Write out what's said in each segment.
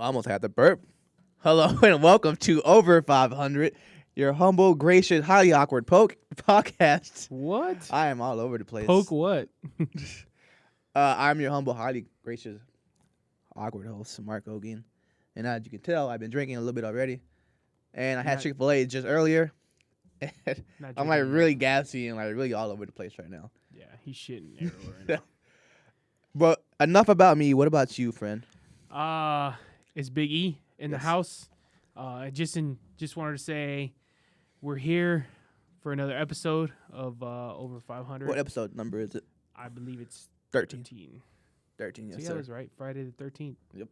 almost had the burp. Hello and welcome to Over 500, your humble, gracious, highly awkward podcast. What? I am all over the place. Poke what? I'm your humble, highly gracious, awkward host, Mark Hogan. And as you can tell, I've been drinking a little bit already. And I had Chick-fil-A just earlier. I'm like really gassy and like really all over the place right now. Yeah, he's shitting everywhere now. But enough about me. What about you, friend? It's Big E in the house. Just wanted to say we're here for another episode of Over 500. What episode number is it? I believe it's 13. 13, yes, so yeah, sir. I was right. Friday the 13th. Yep.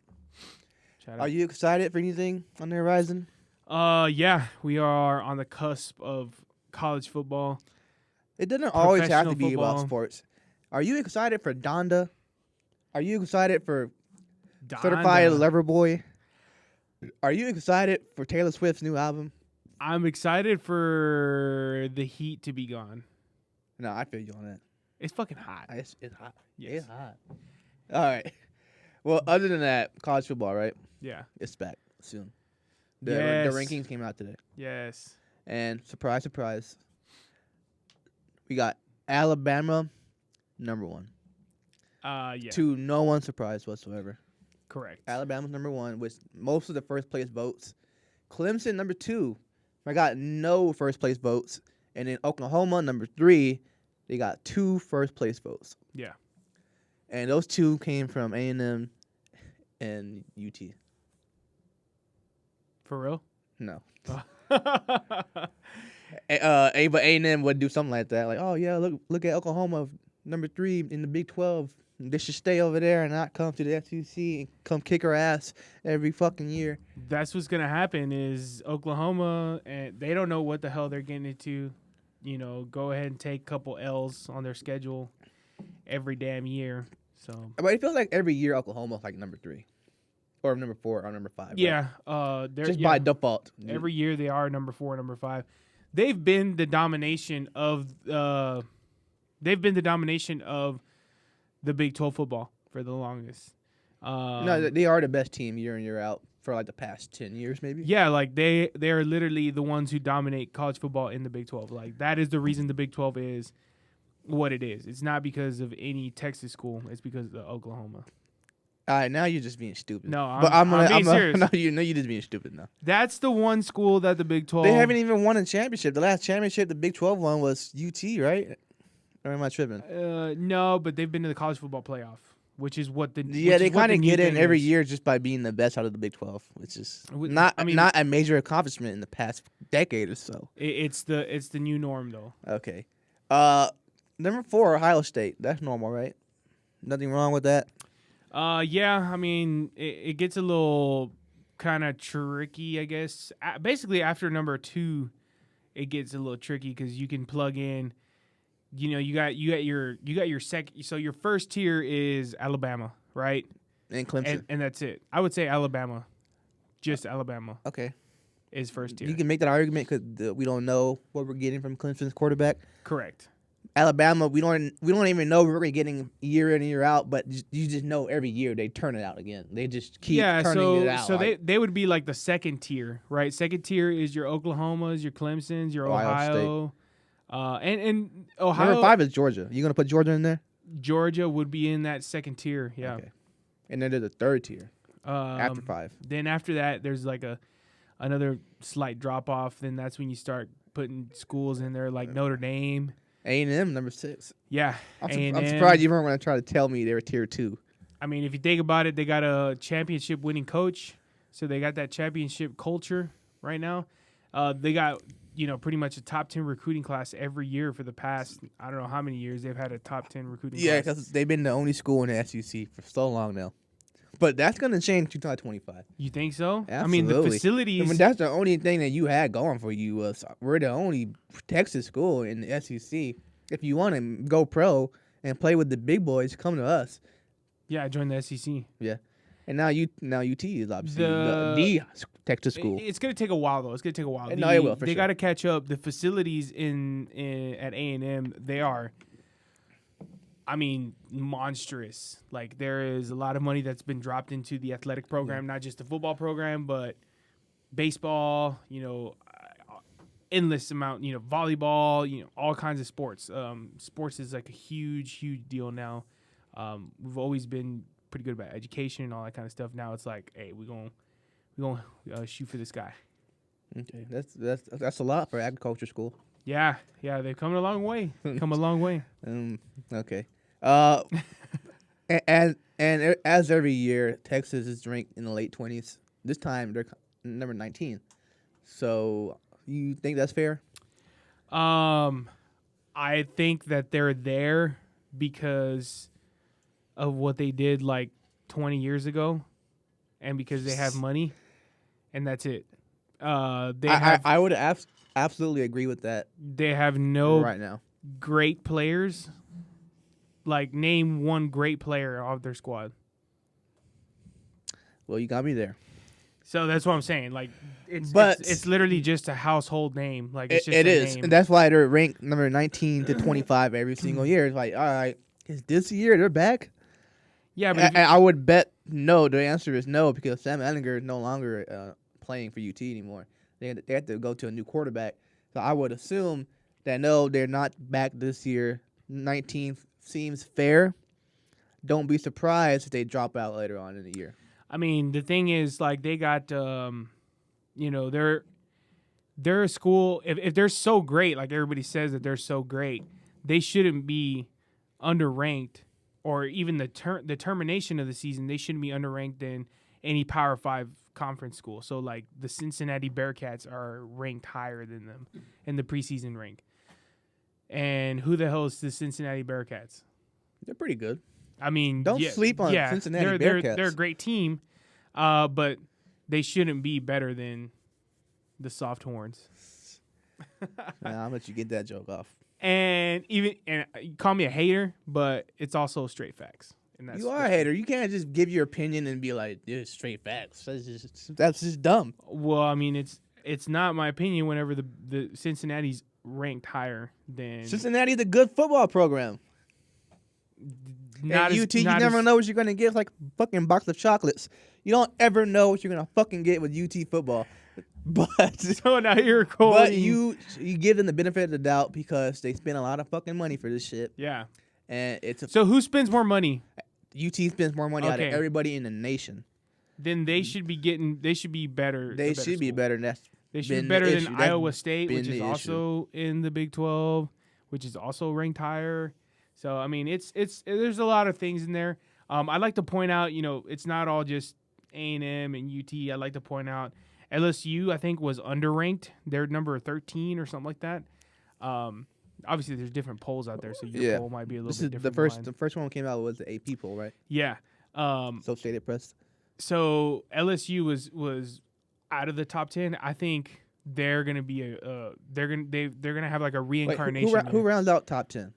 Shout Are out. you excited for anything on the horizon? Yeah, we are on the cusp of college football. It doesn't always have to Professional be about football. sports. Are you excited for Donda? Are you excited for Certified Donda. Lover Boy? Are you excited for Taylor Swift's new album? I'm excited for the heat to be gone. No, I feel you on that. It's fucking hot. It's hot. Yes. It's hot. All right. Well, other than that, college football, right? Yeah. It's back soon. The Yes. rankings came out today. Yes. And surprise, surprise, we got Alabama number one. Yeah. To no one's surprise whatsoever. Correct. Alabama's number one with most of the first place votes. Clemson number two. I got no first place votes. And then Oklahoma number three. They got 2 first place votes. Yeah. And those 2 came from A&M and UT. For real? No. Oh. But A&M would do something like that. Like, oh, yeah, look at Oklahoma, number 3 in the Big 12. They should stay over there and not come to the SEC and come kick our ass every fucking year. That's what's gonna happen is Oklahoma, and they don't know what the hell they're getting into. You know, go ahead and take a couple L's on their schedule every damn year. So But it feels like every year Oklahoma's like number 3. Or number 4 or number 5. yeah, Right? they're Just by default. every year they are number 4, number 5. They've been the domination of the Big 12 football for the longest. No, they are the best team year in, year out for like the past 10 years maybe. Yeah, like they are literally the ones who dominate college football in the Big 12. Like that is the reason the Big 12 is what it is. It's not because of any Texas school. It's because of Oklahoma. All right, now you're just being stupid. No, I'm being serious. No, you're just being stupid now. That's the one school that the Big 12. They haven't even won a championship. The last championship the Big 12 won was UT, right? Or am I tripping? No, but they've been to the college football playoff, which is what the Yeah, they kind of get in every year. year just by being the best out of the Big 12, which is Would- not I mean- not a major accomplishment in the past decade or so. It's the new norm though. Okay. Number 4, Ohio State. That's normal, right? Nothing wrong with that. Yeah, I mean it gets a little kind of tricky, I guess. Basically, after number 2, it gets a little tricky because you can plug in. You know, you got your second. So your first tier is Alabama, right? And Clemson. And that's it. I would say Alabama, just Alabama Okay. is first tier. You can make that argument because we don't know what we're getting from Clemson's quarterback. Correct. Alabama, we don't even know what we're getting year in and year out, but you just know every year they turn it out again. They just keep turning it out. So like, they would be like the second tier, right? Second tier is your Oklahomas, your Clemsons, your Ohio. And Ohio. number 5 is Georgia. You gonna put Georgia in there? Georgia would be in that second tier, yeah. Okay. And then there's a third tier after 5. Then after that, there's like another slight drop off. Then that's when you start putting schools in there like Notre Dame. A&M number 6. Yeah, I'm A&M. surprised you weren't gonna try to tell me they were tier 2. I mean, if you think about it, they got a championship winning coach, so they got that championship culture right now. They got pretty much a top 10 recruiting class every year for the past I don't know how many years they've had a top 10 recruiting Yeah, class. because they've been the only school in the SEC for so long now. But that's gonna change 2025. You think so? Absolutely. I mean, the facilities. I mean, that's the only thing that you had going for you was we're the only Texas school in the SEC. If you want to go pro and play with the big boys, come to us. Yeah, I joined the SEC. Yeah, and now UT is obviously the Texas school. It's gonna take a while though. It's gonna take a while. No, it will. For they sure. got to catch up. The facilities at A&M, they are I mean, monstrous. Like, there is a lot of money that's been dropped into the athletic program, not just the football program, but baseball, endless amount, volleyball, all kinds of sports. Sports is like a huge, huge deal now. We've always been pretty good about education and all that kind of stuff. Now it's like, hey, we're gonna shoot for this guy. Okay, that's a lot for agriculture school. Yeah, they've come a long way. Okay. And as every year, Texas is ranked in the late 20s. This time they're number 19. So you think that's fair? I think that they're there because of what they did like 20 years ago, and because they have money, and that's it. I would absolutely agree with that. They have no right now great players. Like, name one great player of their squad. Well, you got me there. So that's what I'm saying. Like, it's literally just a household name. Like, it's just it a is, name. and that's why they're ranked number 19 to 25 every single year. It's like, all right, is this year they're back? Yeah, but I would bet no. The answer is no, because Sam Ehlinger is no longer playing for UT anymore. They have to go to a new quarterback. So I would assume that no, they're not back this year. 19 seems fair. Don't be surprised if they drop out later on in the year. I mean, the thing is, like, they got, they're a school. If they're so great, like everybody says that they're so great, they shouldn't be underranked, or even the termination of the season, they shouldn't be underranked in any Power 5 conference school. So, like, the Cincinnati Bearcats are ranked higher than them in the preseason rank. And who the hell is the Cincinnati Bearcats? They're pretty good. I mean, don't sleep on Cincinnati Bearcats. They're a great team, but they shouldn't be better than the Soft Horns. I'll let you get that joke off. And you call me a hater, but it's also straight facts. And you are a hater. You can't just give your opinion and be like, "It's straight facts." That's just dumb. Well, I mean, it's not my opinion. Whenever the Cincinnati's ranked higher than Cincinnati's a good football program. At UT, you never know what you're gonna get. It's like a fucking box of chocolates. You don't ever know what you're gonna fucking get with UT football. But so now you're cool. But you give them the benefit of the doubt because they spend a lot of fucking money for this shit. Yeah. And so who spends more money? UT spends more money out of everybody in the nation. Then they should be getting. They should be better. They should be better. They should be better than Iowa State, which is also in the Big 12, which is also ranked higher. So I mean, there's a lot of things in there. I'd like to point out, it's not all just A&M and UT. I'd like to point out LSU, I think, was underranked. They're number 13 or something like that. Obviously, there's different polls out there, so your poll might be a little bit different. The first one came out was the AP poll, right? Yeah. Associated Press. So LSU was out of the top 10. I think they're gonna be they're gonna have like a reincarnation. Wait, who rounds out top 10?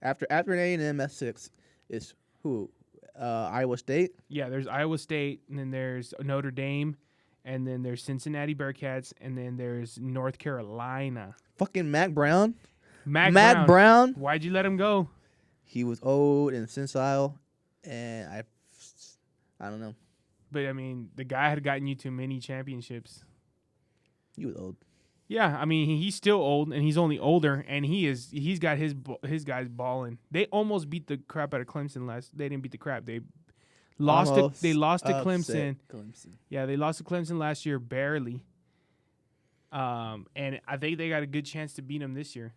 After A&M at 6 is who? Iowa State? Yeah, there's Iowa State, and then there's Notre Dame, and then there's Cincinnati Bearcats, and then there's North Carolina. Fucking Mac Brown? Mac Brown? Why'd you let him go? He was old and sensile, and I don't know. But, I mean, the guy had gotten you to many championships. He was old. Yeah, I mean, he's still old, and he's only older, and he's got his guys balling. They almost beat the crap out of Clemson They didn't beat the crap. They lost to Clemson. Yeah, they lost to Clemson last year barely. And I think they got a good chance to beat them this year.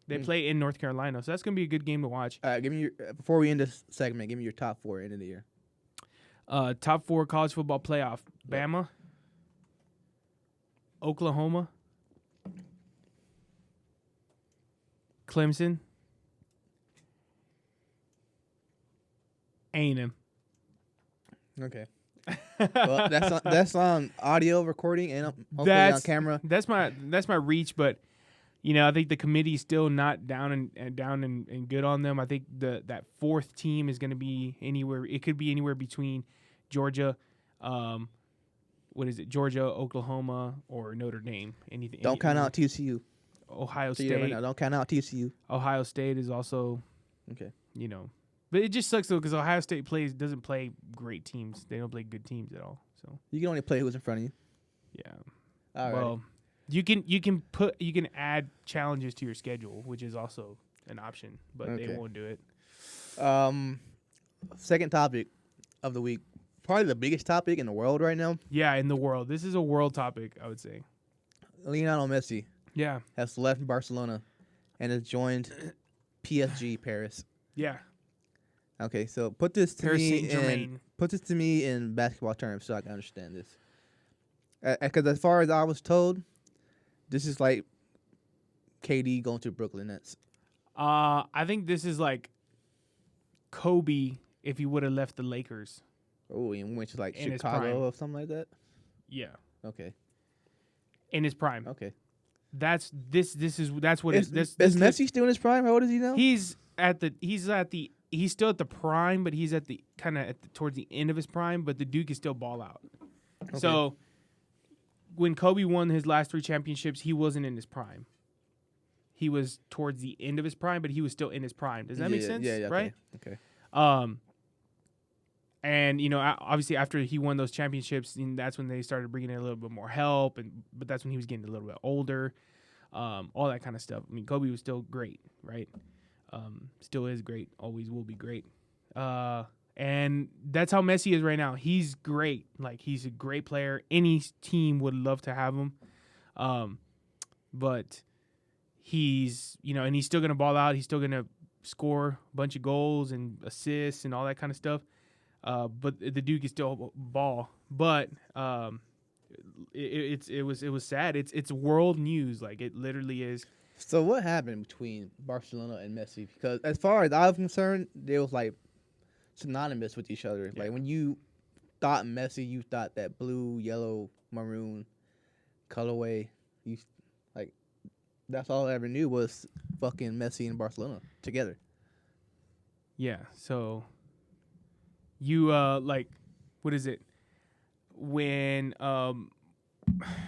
They play in North Carolina, so that's gonna be a good game to watch. Give me before we end this segment, give me your top 4 end of the year. Top 4 college football playoff: Bama, Oklahoma, Clemson, A&M. Okay. Well, that's on audio recording and hopefully on camera. That's my reach, but I think the committee's still not down and good on them. I think that 4th team is going to be anywhere. It could be anywhere between Georgia, Georgia, Oklahoma, or Notre Dame. Anything. Don't count out TCU. Ohio State. Don't count out TCU. Ohio State is also okay. But it just sucks though because Ohio State doesn't play great teams. They don't play good teams at all. So You can only play who's in front of you. yeah. All right. Well, you can add challenges to your schedule, which is also an option, but they won't do it. Second topic of the week, probably the biggest topic in the world right now. Yeah, in the world, this is a world topic, I would say. Lionel Messi Yeah, has left Barcelona and has joined PSG Paris. yeah. Okay, so put this to Paris me Saint-Germain. in basketball terms so I can understand this. Because as far as I was told, this is like KD going to Brooklyn Nets. I think this is like Kobe if he would have left the Lakers. Oh, and went to like In his Chicago prime. or something like that. Yeah, Okay. in his prime. Okay. That's what Is Messi still in his prime? How old is he now? He's still at the prime, but he's at the towards the end of his prime. But the Duke is still ball out. Okay. So when Kobe won his last 3 championships, he wasn't in his prime. He was towards the end of his prime, but he was still in his prime. Does that make sense? Yeah. Right. Okay. And obviously after he won those championships, that's when they started bringing in a little bit more help, but that's when he was getting a little bit older, all that kind of stuff. I mean, Kobe was still great, right? Still is great, always will be great. And that's how Messi is right now. He's great. Like, he's a great player. Any team would love to have him. But he's, and he's still going to ball out. He's still going to score a bunch of goals and assists and all that kind of stuff. But the Duke is still ball. But it was sad. It's world news. Like, it literally is. So what happened between Barcelona and Messi? Because as far as I was concerned, they was like synonymous with each other. Yeah. Like when you thought Messi, you thought that blue, yellow, maroon colorway. That's all I ever knew was fucking Messi and Barcelona together. Yeah. So you what is it? When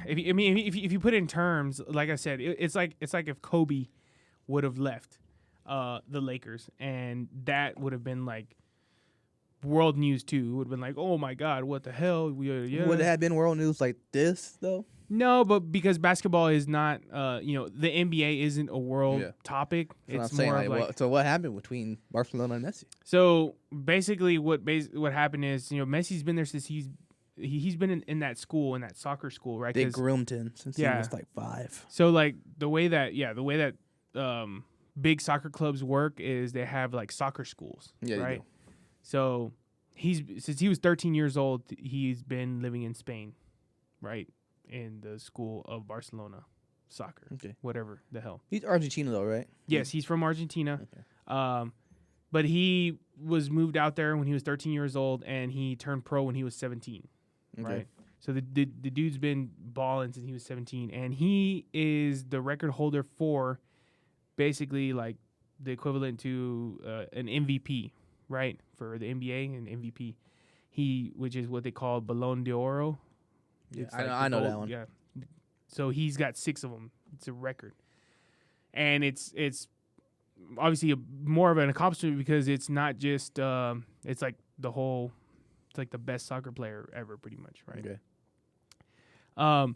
if you put it in terms, like I said, it's like if Kobe would have left the Lakers, and that would have been like world news too. It would have been like, oh my God, what the hell? Would it have been world news like this though? No, but because basketball is not, the NBA isn't a world topic. That's It's what I'm more saying. of like. So what happened between Barcelona and Messi? So basically, what happened is, Messi's been there since he's been in that school, in that soccer school, right? They groomed him since he was like 5. So like the way that big soccer clubs work is they have like soccer schools, Yeah, right? they do. So since he was 13 years old, he's been living in Spain, right? In the school of Barcelona soccer, whatever the hell. He's Argentina though, right? Yes, he's from Argentina. Okay. But he was moved out there when he was 13 years old, and he turned pro when he was 17. Okay. Right. So the dude's been balling since he was 17, and he is the record holder for basically like the equivalent to an MVP, right? For the NBA, an MVP, which is what they call Ballon d'Oro. Yeah, It's I know that one. Yeah. So he's got 6 of them. It's a record, and it's obviously more of an accomplishment because it's not just it's like it's like the best soccer player ever, pretty much, right? Okay.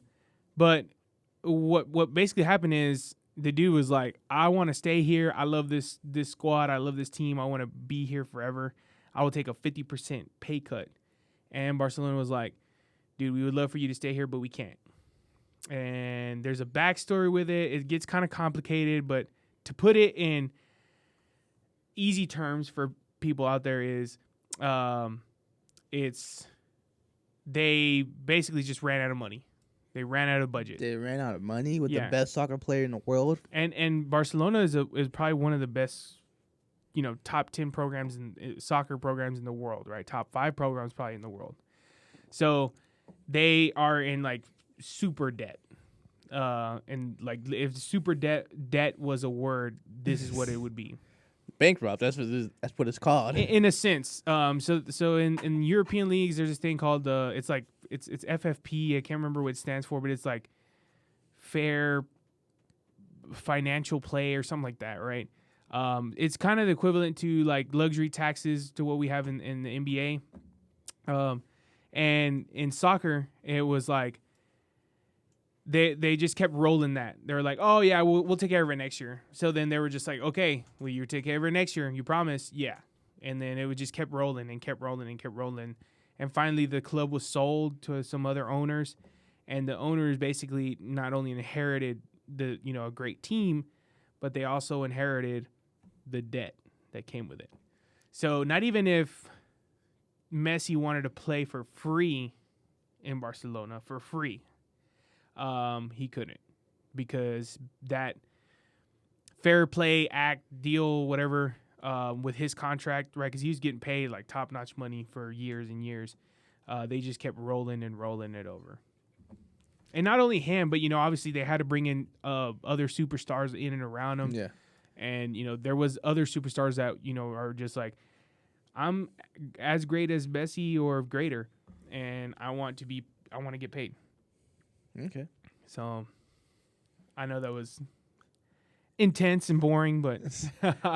But what basically happened is the dude was like, I want to stay here. I love this squad. I love this team. I want to be here forever. I will take a 50% pay cut. And Barcelona was like, dude, we would love for you to stay here, but we can't. And there's a backstory with it. It gets kind of complicated, but to put it in easy terms for people out there is, they basically just ran out of money. They ran out of budget. They ran out of money with the best soccer player in the world. And Barcelona is probably one of the best, top 10 programs soccer programs in the world, right? Top 5 programs probably in the world. So they are in like super debt. And like if super debt was a word, this is what it would be. Bankrupt. That's what it's called. In a sense. So in European leagues, there's this thing called it's FFP. I can't remember what it stands for, but it's like fair financial play or something like that, right? It's kind of the equivalent to like luxury taxes to what we have in the NBA. And in soccer, it was like they just kept rolling that. They were like, oh, yeah, we'll take care of it next year. So then they were just like, okay, well, you take care of it next year. You promise? Yeah. And then it would just kept rolling and kept rolling and kept rolling. And finally, the club was sold to some other owners. And the owners basically not only inherited a great team, but they also inherited the debt that came with it. So not even if Messi wanted to play for free in Barcelona for free, he couldn't, because that fair play act deal, whatever, with his contract, right? Because he was getting paid like top-notch money for years and years. They just kept rolling and rolling it over. And not only him, but, obviously they had to bring in other superstars in and around him. Yeah. And, there was other superstars that, are just like, I'm as great as Messi or greater, and I want to get paid. Okay. So I know that was intense and boring, but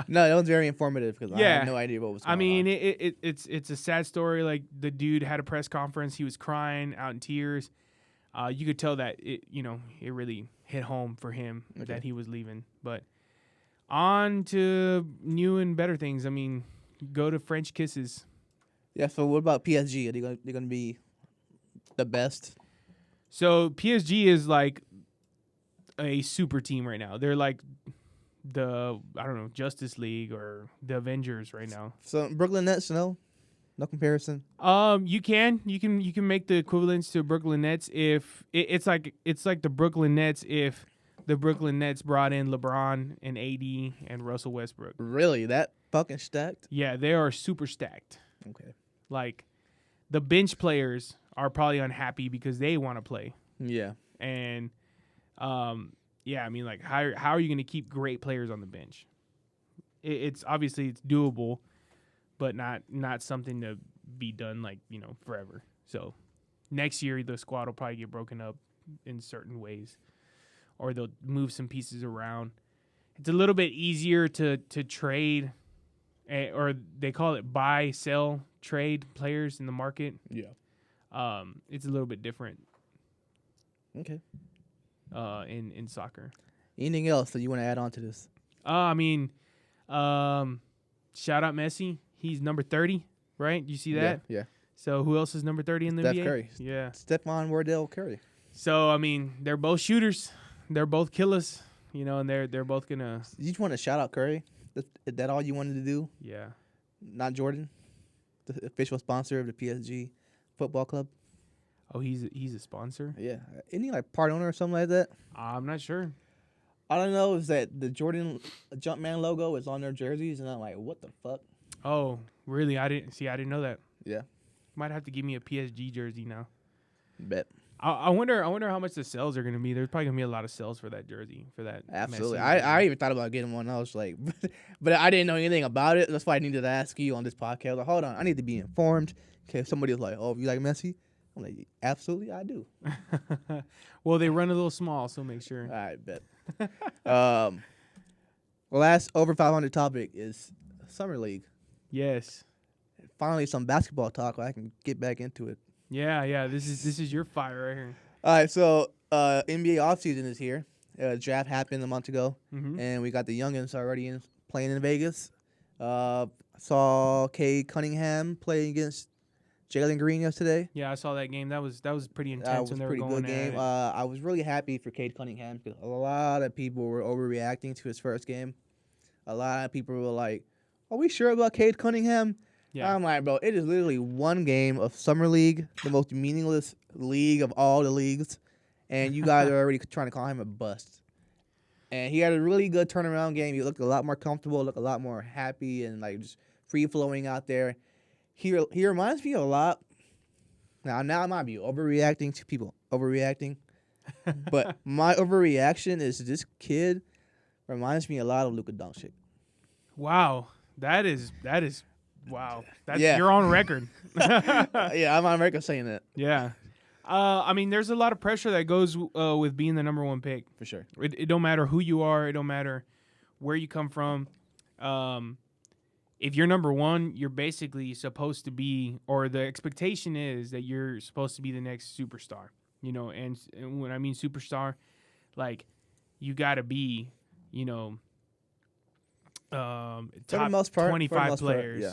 No, it was very informative because I had no idea what was going on. I mean, it's a sad story. Like, the dude had a press conference. He was crying out in tears. You could tell that it really hit home for him that he was leaving. But on to new and better things. I mean, go to French kisses. Yeah. So what about PSG? Are they gonna be the best? So PSG is like a super team right now. They're like the Justice League or the Avengers right now. So Brooklyn Nets, no comparison. You can make the equivalence to Brooklyn Nets if it's like the Brooklyn Nets if the Brooklyn Nets brought in LeBron and AD and Russell Westbrook. Really, that fucking stacked? Yeah, they are super stacked. Okay. Like, the bench players are probably unhappy because they want to play. Yeah. And I mean, like, how are you going to keep great players on the bench? It's obviously it's doable, but not something to be done like, forever. So next year the squad will probably get broken up in certain ways, or they'll move some pieces around. It's a little bit easier to trade, or they call it buy, sell, trade players in the market. Yeah. It's a little bit different. Okay. In soccer. Anything else that you want to add on to this? I mean, shout out Messi. He's number 30, right? You see that? Yeah. So who else is number 30 in the Steph NBA? Curry. Yeah. Stephon Wardell Curry. So I mean, they're both shooters. They're both killers. And they're both gonna. You just want to shout out Curry? Is that all you wanted to do? Yeah. Not Jordan, the official sponsor of the PSG football club. Oh, he's a sponsor? Yeah. Isn't he like part owner or something like that? I'm not sure. All I know is that the Jordan Jumpman logo is on their jerseys, and I'm like, what the fuck? Oh, really? I didn't know that. Yeah. Might have to give me a PSG jersey now. Bet. I wonder how much the sales are going to be. There's probably going to be a lot of sales for that jersey, for that. Absolutely. Messi I even thought about getting one. I was like, but I didn't know anything about it. That's why I needed to ask you on this podcast. Like, hold on, I need to be informed. Okay, if somebody was like, oh, you like Messi? I'm like, absolutely, I do. Well, they run a little small, so make sure. All right, bet. Last over 500 topic is Summer League. Yes. Finally, some basketball talk. I can get back into it. Yeah. This is your fire right here. All right, so NBA offseason is here. Draft happened a month ago, and we got the youngins already playing in Vegas. Saw Cade Cunningham play against Jalen Green yesterday. Yeah, I saw that game. That was pretty intense. That was when a they pretty were going good game. I was really happy for Cade Cunningham because a lot of people were overreacting to his first game. A lot of people were like, are we sure about Cade Cunningham? Yeah. I'm like, bro, it is literally one game of Summer League, the most meaningless league of all the leagues, and you guys are already trying to call him a bust. And he had a really good turnaround game. He looked a lot more comfortable, looked a lot more happy, and like just free-flowing out there. He reminds me a lot. Now I might be overreacting to people overreacting, but my overreaction is this kid reminds me a lot of Luka Doncic. Wow, that is wow. That's Yeah. You're on record. Yeah, I'm on record saying that Yeah. I mean, there's a lot of pressure that goes with being the number one pick. for sure. It don't matter who you are. It don't matter where you come from. If you're number one, you're basically supposed to be, or the expectation is that you're supposed to be the next superstar. And when I mean superstar, like you got to be, For the top most part, 25 players, yeah.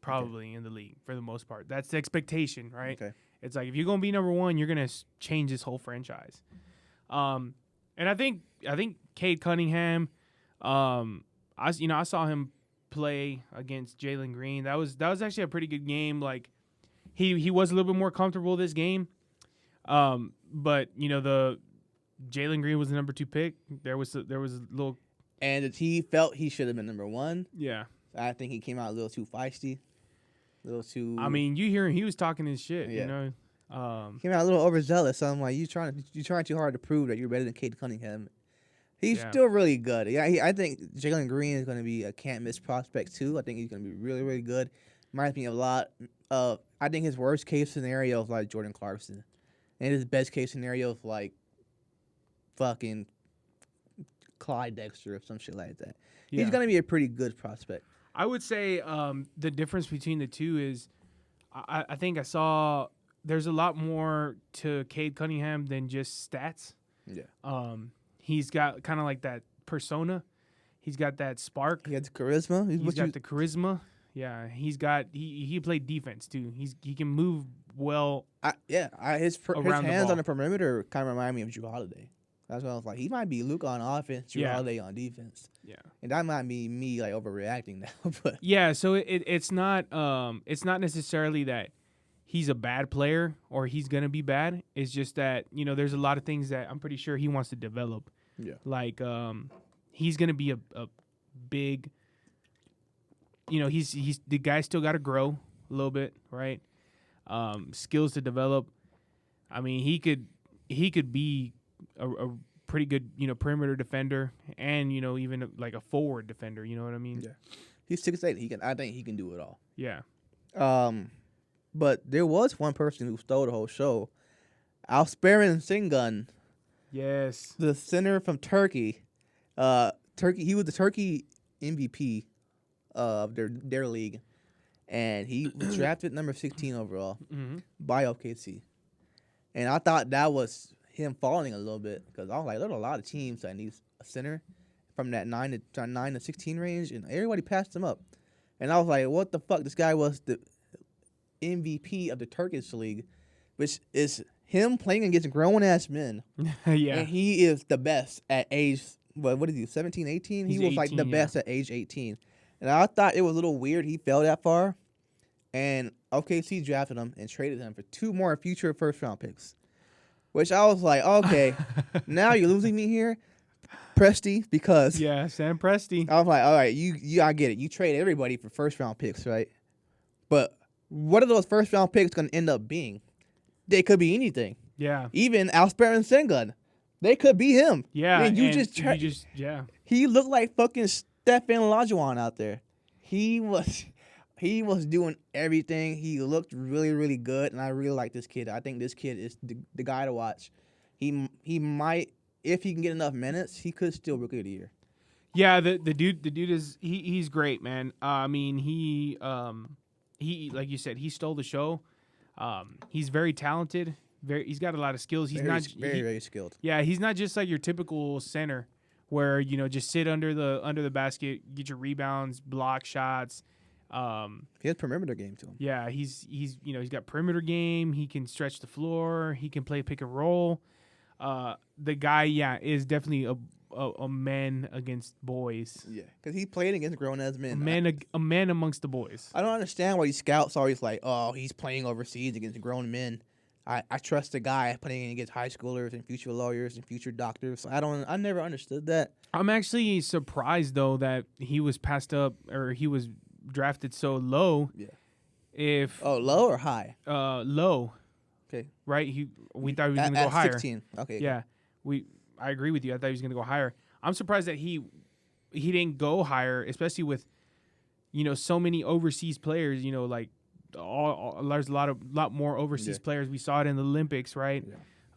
probably in the league for the most part. That's the expectation, right? Okay. It's like if you're gonna be number one, you're gonna change this whole franchise. And I think Cade Cunningham, I saw him play against Jalen Green. That was actually a pretty good game. Like he was a little bit more comfortable this game. But the Jalen Green was the number 2 pick. There was a little, And he felt he should have been number 1. yeah. I think he came out a little too feisty, a little too. I mean, you hear him, he was talking his shit. Yeah. Came out a little overzealous. So I'm like, you trying too hard to prove that you're better than Cade Cunningham. He's still really good. Yeah, I think Jalen Green is going to be a can't miss prospect too. I think he's going to be really, really good. Reminds me a lot of. I think his worst case scenario is like Jordan Clarkson, and his best case scenario is like fucking Clyde Dexter or some shit like that. Yeah. He's going to be a pretty good prospect. I would say the difference between the two is I think I saw there's a lot more to Cade Cunningham than just stats. Yeah. He's got kind of like that persona. He's got that spark. He has charisma. He's got the charisma. Yeah, he played defense too. He can move well. His around the hands ball. on the perimeter kind of remind me of Drew Holiday. That's what I was like. He might be Luke on offense, Drew Holiday on defense. Yeah, and that might be me like overreacting now. But yeah, so it's not necessarily that he's a bad player or he's gonna be bad. It's just that there's a lot of things that I'm pretty sure he wants to develop. Yeah, like he's gonna be a big. He's the guy still got to grow a little bit, right? Skills to develop. I mean, he could be a pretty good, perimeter defender, and even like a forward defender. You know what I mean? Yeah, he's 6'8". I think he can do it all. Yeah. But there was one person who stole the whole show. Alperen Sengun. Yes. The center from Turkey. He was the Turkey MVP of their league, and he was drafted number 16 overall by OKC. And I thought that was him falling a little bit because I was like, there's a lot of teams that need a center from that 9 to 16 range, and everybody passed him up. And I was like, what the fuck? This guy was the MVP of the Turkish league, which is him playing against grown-ass men. Yeah. And he is the best at age, what is he, 17, 18? He was 18, like the best at age 18. And I thought it was a little weird he fell that far. And OKC drafted him and traded him for 2 more future first-round picks. Which I was like, okay, now you're losing me here, Presti, because yeah, Sam Presti. I was like, all right, I get it. You trade everybody for first-round picks, right? But what are those first-round picks going to end up being? They could be anything. Yeah. Even Alperen Sengun. They could be him. Yeah. And yeah. He looked like fucking Stefan Olajuwon out there. He was doing everything. He looked really, really good, and I really like this kid. I think this kid is the guy to watch. He might, if he can get enough minutes, he could still Rookie of the Year. Yeah, the dude is he's great, man. I mean, he like you said, he stole the show. He's very talented. He's got a lot of skills. He's very skilled. Yeah, he's not just like your typical center where just sit under the basket, get your rebounds, block shots. He has perimeter game to him. Yeah, he's got perimeter game. He can stretch the floor. He can play pick and roll. The guy, is definitely a man against boys. Yeah, because he played against grown-ass men. A man amongst the boys. I don't understand why these scouts always like, oh, he's playing overseas against grown men. I trust the guy playing against high schoolers and future lawyers and future doctors. I never understood that. I'm actually surprised though that he was passed up or he was drafted so low. Yeah. Low or high? Low. Okay. Right. We thought he was going to go higher. 16. Okay. Yeah. I agree with you. I thought he was going to go higher. I'm surprised that he didn't go higher, especially with so many overseas players. Like there's a lot more overseas players. We saw it in the Olympics, right?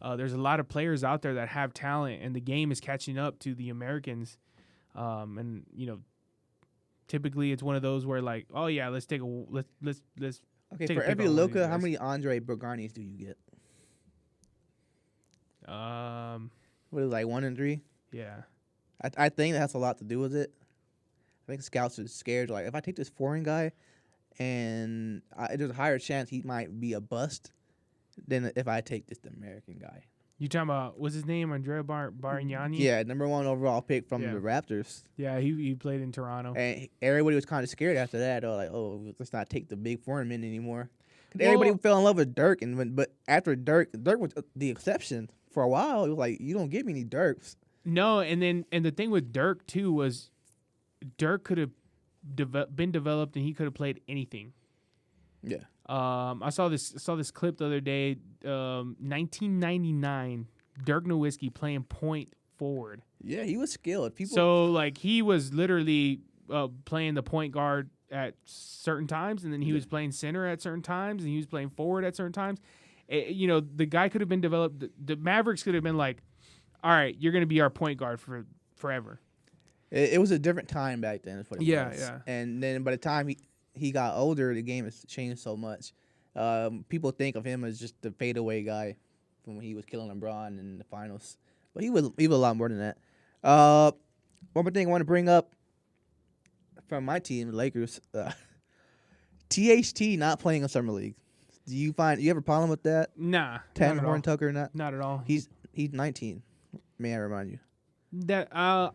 Yeah. There's a lot of players out there that have talent, and the game is catching up to the Americans. And typically it's one of those where like, oh yeah, let's take a let's Okay, take a for pick every on one of these Luka, how guys. many Andre Bogarnis do you get? What is it, like 1 in 3? Yeah. I think that has a lot to do with it. I think scouts are scared. Like, if I take this foreign guy, and there's a higher chance he might be a bust than if I take this American guy. You talking about what's his name? Andrea Bargnani? Yeah, number 1 overall pick from Yeah. the Raptors. Yeah, he played in Toronto. And everybody was kind of scared after that. They were like, "Oh, let's not take the big foreign men anymore." 'Cause Well- everybody fell in love with Dirk, but after Dirk was the exception for a while. It was like, you don't give me any Dirks. No, and the thing with Dirk too was Dirk could have been developed and he could have played anything. Yeah. I saw this clip the other day. 1999, Dirk Nowitzki playing point forward. Yeah, he was skilled. So like he was literally playing the point guard at certain times, and then he was playing center at certain times, and he was playing forward at certain times. The guy could have been developed. The Mavericks could have been like, all right, you're going to be our point guard for forever. It was a different time back then. Is what it Yeah, was. yeah. And then by the time he got older, the game has changed so much. People think of him as just the fadeaway guy from when he was killing LeBron in the finals, but he was a lot more than that. One more thing I want to bring up from my team, the Lakers. THT not playing in summer league. Do you have a problem with that? Nah, Tanner not at all. Horn Tucker not? Not at all. He's 19. May I remind you? That I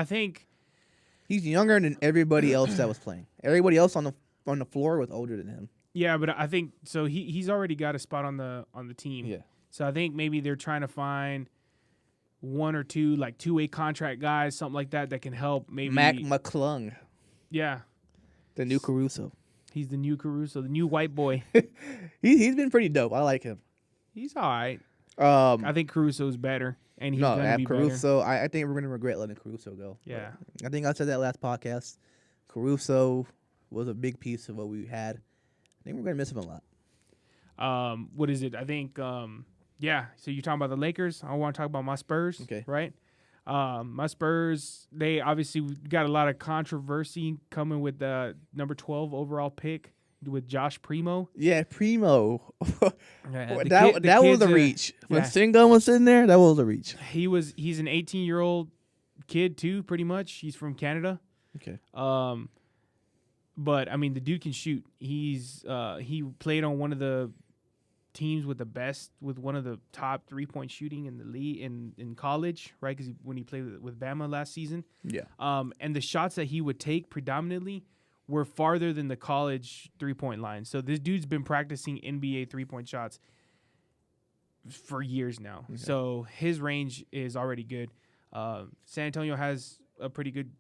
think He's younger than everybody else that was playing. Everybody else on the floor was older than him. yeah, but I think so. He's already got a spot on the team. Yeah. So I think maybe they're trying to find one or two like two-way contract guys, something like that can help. Maybe Mac McClung, Yeah, the new Caruso. he's the new Caruso, the new white boy. He's been pretty dope. I like him. He's all right. I I think Caruso's better, and he's no, gonna be better. Caruso. I think we're gonna regret letting Caruso go. Yeah. But I think I said that last podcast. Caruso was a big piece of what we had. I think we're gonna miss him a lot. What is it? I think yeah. So you're talking about the Lakers. I want to talk about my Spurs. Okay. Right. My Spurs. They obviously got a lot of controversy coming with the number 12 overall pick with Josh Primo. Yeah, Primo. Yeah, that was a reach. When Sengun was sitting there, that was a reach. He's an 18-year-old kid too, pretty much. He's from Canada. Okay. But I mean, the dude can shoot. He played on one of the teams with one of the top 3-point shooting in the league in college, right? Because when he played with Bama last season. Yeah. And the shots that he would take predominantly were farther than the college 3-point line. So this dude's been practicing NBA 3-point shots for years now. Okay. So his range is already good. San Antonio has a pretty good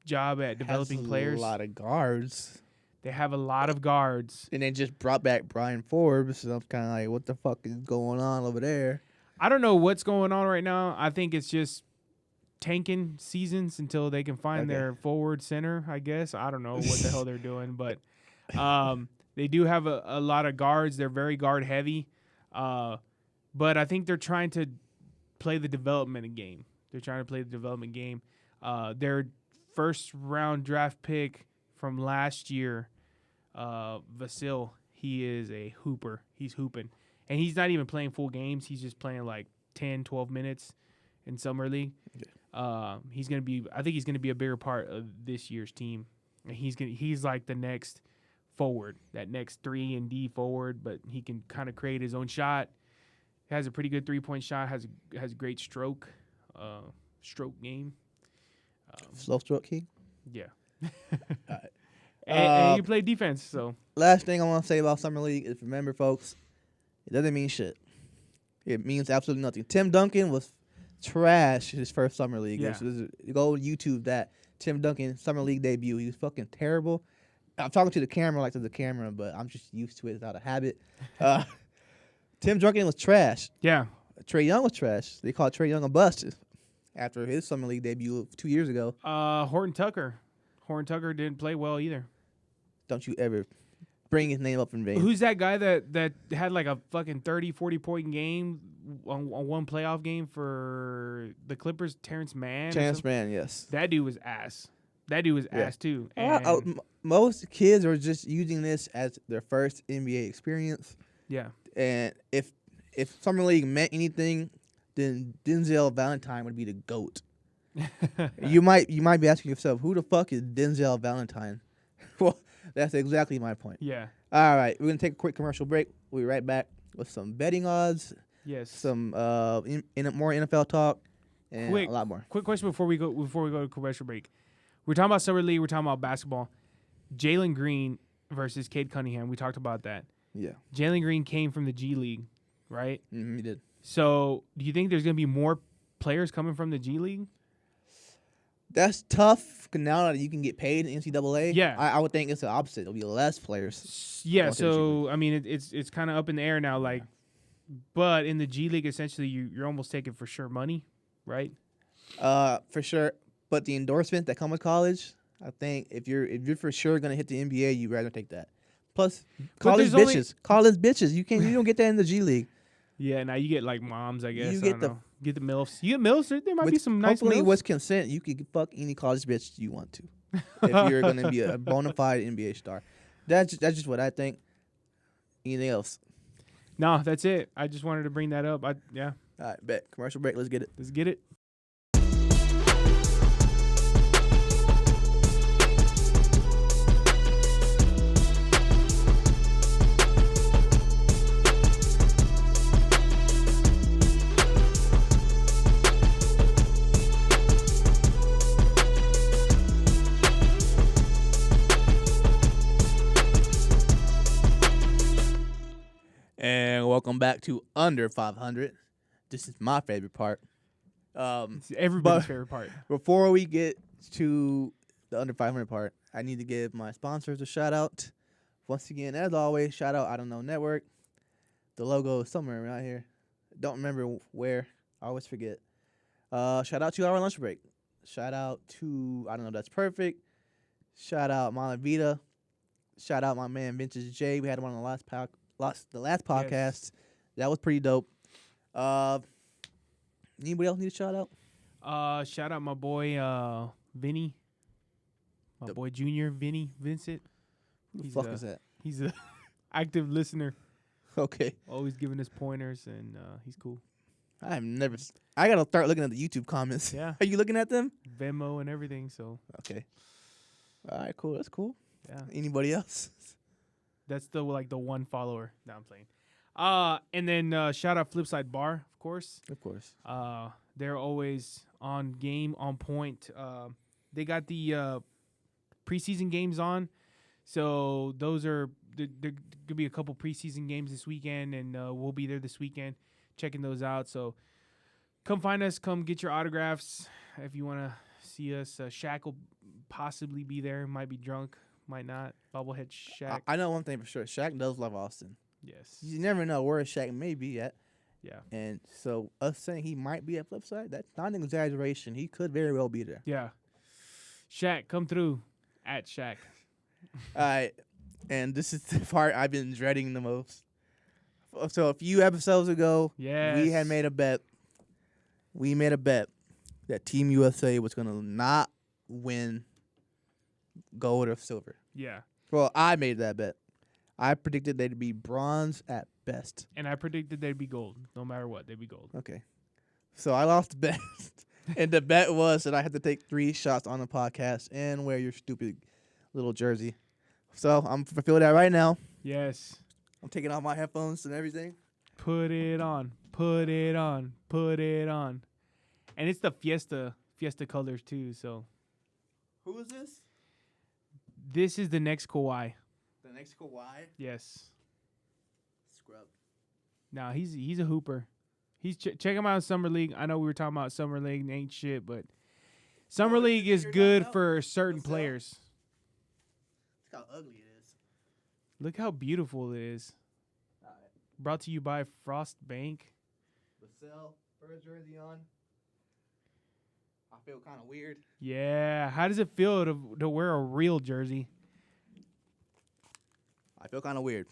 job at developing players. A lot of guards. They have a lot of guards. And they just brought back Brian Forbes. So I'm kind of like, what the fuck is going on over there? I don't know what's going on right now. I think it's just tanking seasons until they can find their forward center, I guess. I don't know what the hell they're doing, but they do have a lot of guards. They're very guard heavy. But I think they're trying to play the development game. Their first round draft pick from last year, Vasil, he is a hooper. He's hooping. And he's not even playing full games. He's just playing like 10, 12 minutes in summer league. Okay. I think he's gonna be a bigger part of this year's team. And he's like the next forward, that next 3-and-D forward, but he can kind of create his own shot. Has a pretty good 3-point shot, has a great stroke game. Slow stroke king. Yeah. Alright. And he played defense, so Last thing I want to say about Summer League is, remember, folks, it doesn't mean shit. It means absolutely nothing. Tim Duncan was trash his first Summer League. Yeah. So go YouTube that. Tim Duncan Summer League debut. He was fucking terrible. I'm talking to the camera like to the camera, but I'm just used to it. It's out of habit. Tim Duncan was trash. yeah. Trae Young was trash. They called Trae Young a bust after his Summer League debut 2 years ago. Horton Tucker didn't play well either. Don't you ever bring his name up in vain. Who's that guy that had like a fucking 30, 40-point game on one playoff game for the Clippers? Terrence Mann. Chance Man, yes. That dude was ass. That dude was Yeah. ass too. And Most kids are just using this as their first NBA experience. yeah, And if Summer League meant anything, then Denzel Valentine would be the GOAT. You might be asking yourself, who the fuck is Denzel Valentine? Well, that's exactly my point. yeah, All right, we're gonna take a quick commercial break. We'll be right back with some betting odds, yes. some more NFL talk, and a lot more. Quick question before we go to commercial break. We're talking about summer league. We're talking about basketball. Jalen Green versus Cade Cunningham. We talked about that. Yeah, Jalen Green came from the G League, right? he did. So, do you think there's going to be more players coming from the G League? That's tough. 'Cause now that you can get paid in NCAA, Yeah. I would think it's the opposite. There'll be less players. Yeah. going to the G So, I mean, it's kind of up in the air now. Like, but in the G League, essentially, you're almost taking for sure money, right? For sure. But the endorsement that come with college, I think if you're for sure gonna hit the NBA, you'd rather take that. Plus, college bitches. You don't get that in the G League. Yeah. Now you get like moms, I guess. You I get don't the- know. Get the milfs. You get milfs. There might be some nice Hopefully, milfs. with consent, you could fuck any college bitch you want to, if you're gonna be a bona fide NBA star. That's just what I think. Anything else? No, that's it. I just wanted to bring that up. Yeah. All right, bet. Commercial break. Let's get it. Let's get it. And welcome back to Under 500. This is my favorite part. It's everybody's but- favorite part. Before we get to the Under 500 part, I need to give my sponsors a shout out. Once again, as always, shout out I Don't Know Network. The logo is somewhere around here. Don't remember where. I always forget. Shout out to our lunch break. Shout out to I Don't Know That's Perfect. Shout out Malavita. Shout out my man Vintage J. We had him on the last podcast. Yes. That was pretty dope. Anybody else need a shout out? Shout out my boy Vinny. My boy Junior Vincent. Who the fuck is that? He's a active listener. Okay. Always giving us pointers, and he's cool. I gotta start looking at the YouTube comments. Yeah. Are you looking at them? Venmo and everything. So Okay. All right, cool. That's cool. yeah, Anybody else? that's the one follower. No, I'm playing. And then shout out Flipside Bar, of course. Of course. They're always on game, on point. They got the preseason games on, so those are there gonna be a couple preseason games this weekend, and we'll be there this weekend checking those out. So come find us, come get your autographs if you want to see us. Shaq will possibly be there, might be drunk, might not. Bobblehead Shaq. I know one thing for sure. Shaq does love Austin. Yes. You never know where Shaq may be at. Yeah. And so us saying he might be at Flipside, that's not an exaggeration. He could very well be there. Yeah. Shaq, come through at Shaq. All right. And this is the part I've been dreading the most. So a few episodes ago, Yes. we had made a bet. We made a bet that Team USA was going to not win gold or silver. Yeah. Well, I made that bet. I predicted they'd be bronze at best. And I predicted they'd be gold. No matter what, they'd be gold. Okay. So I lost the bet. And the bet was that I had to take 3 shots on the podcast and wear your stupid little jersey. So I'm fulfilling that right now. Yes. I'm taking off my headphones and everything. Put it on. Put it on. Put it on. And it's the Fiesta colors too, so Who is this? this is the next Kawhi. The next Kawhi? Yes. Scrub. Now he's a hooper. He's check him out in Summer League. I know we were talking about Summer League and ain't shit, but Summer Oh, League is figured good that out? for certain What's that? players. Look how ugly it is. Look how beautiful it is. All right. Brought to you by Frost Bank. Vassell, first jersey on. I feel kind of weird. Yeah. How does it feel to wear a real jersey? I feel kind of weird.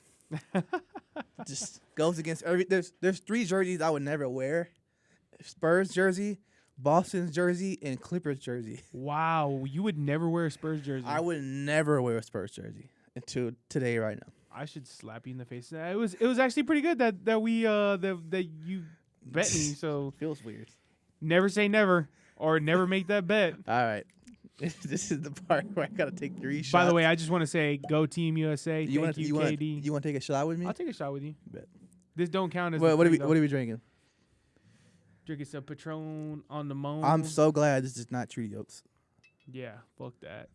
Just goes against every. There's 3 jerseys I would never wear. Spurs jersey, Boston's jersey, and Clippers jersey. Wow, you would never wear a Spurs jersey. I would never wear a Spurs jersey until today, right now. I should slap you in the face. It was actually pretty good that you bet me. So Feels weird. never say never or never make that bet. All right. This is the part where I gotta take 3 shots. By the way, I just want to say, go Team USA. you Thank you, KD. You want to take a shot with me? I'll take a shot with you. Bet. This don't count as. What a are we thing, What are we drinking? Drinking some Patron on the moan. I'm so glad this is not Treaty Oaks. Yeah, fuck that.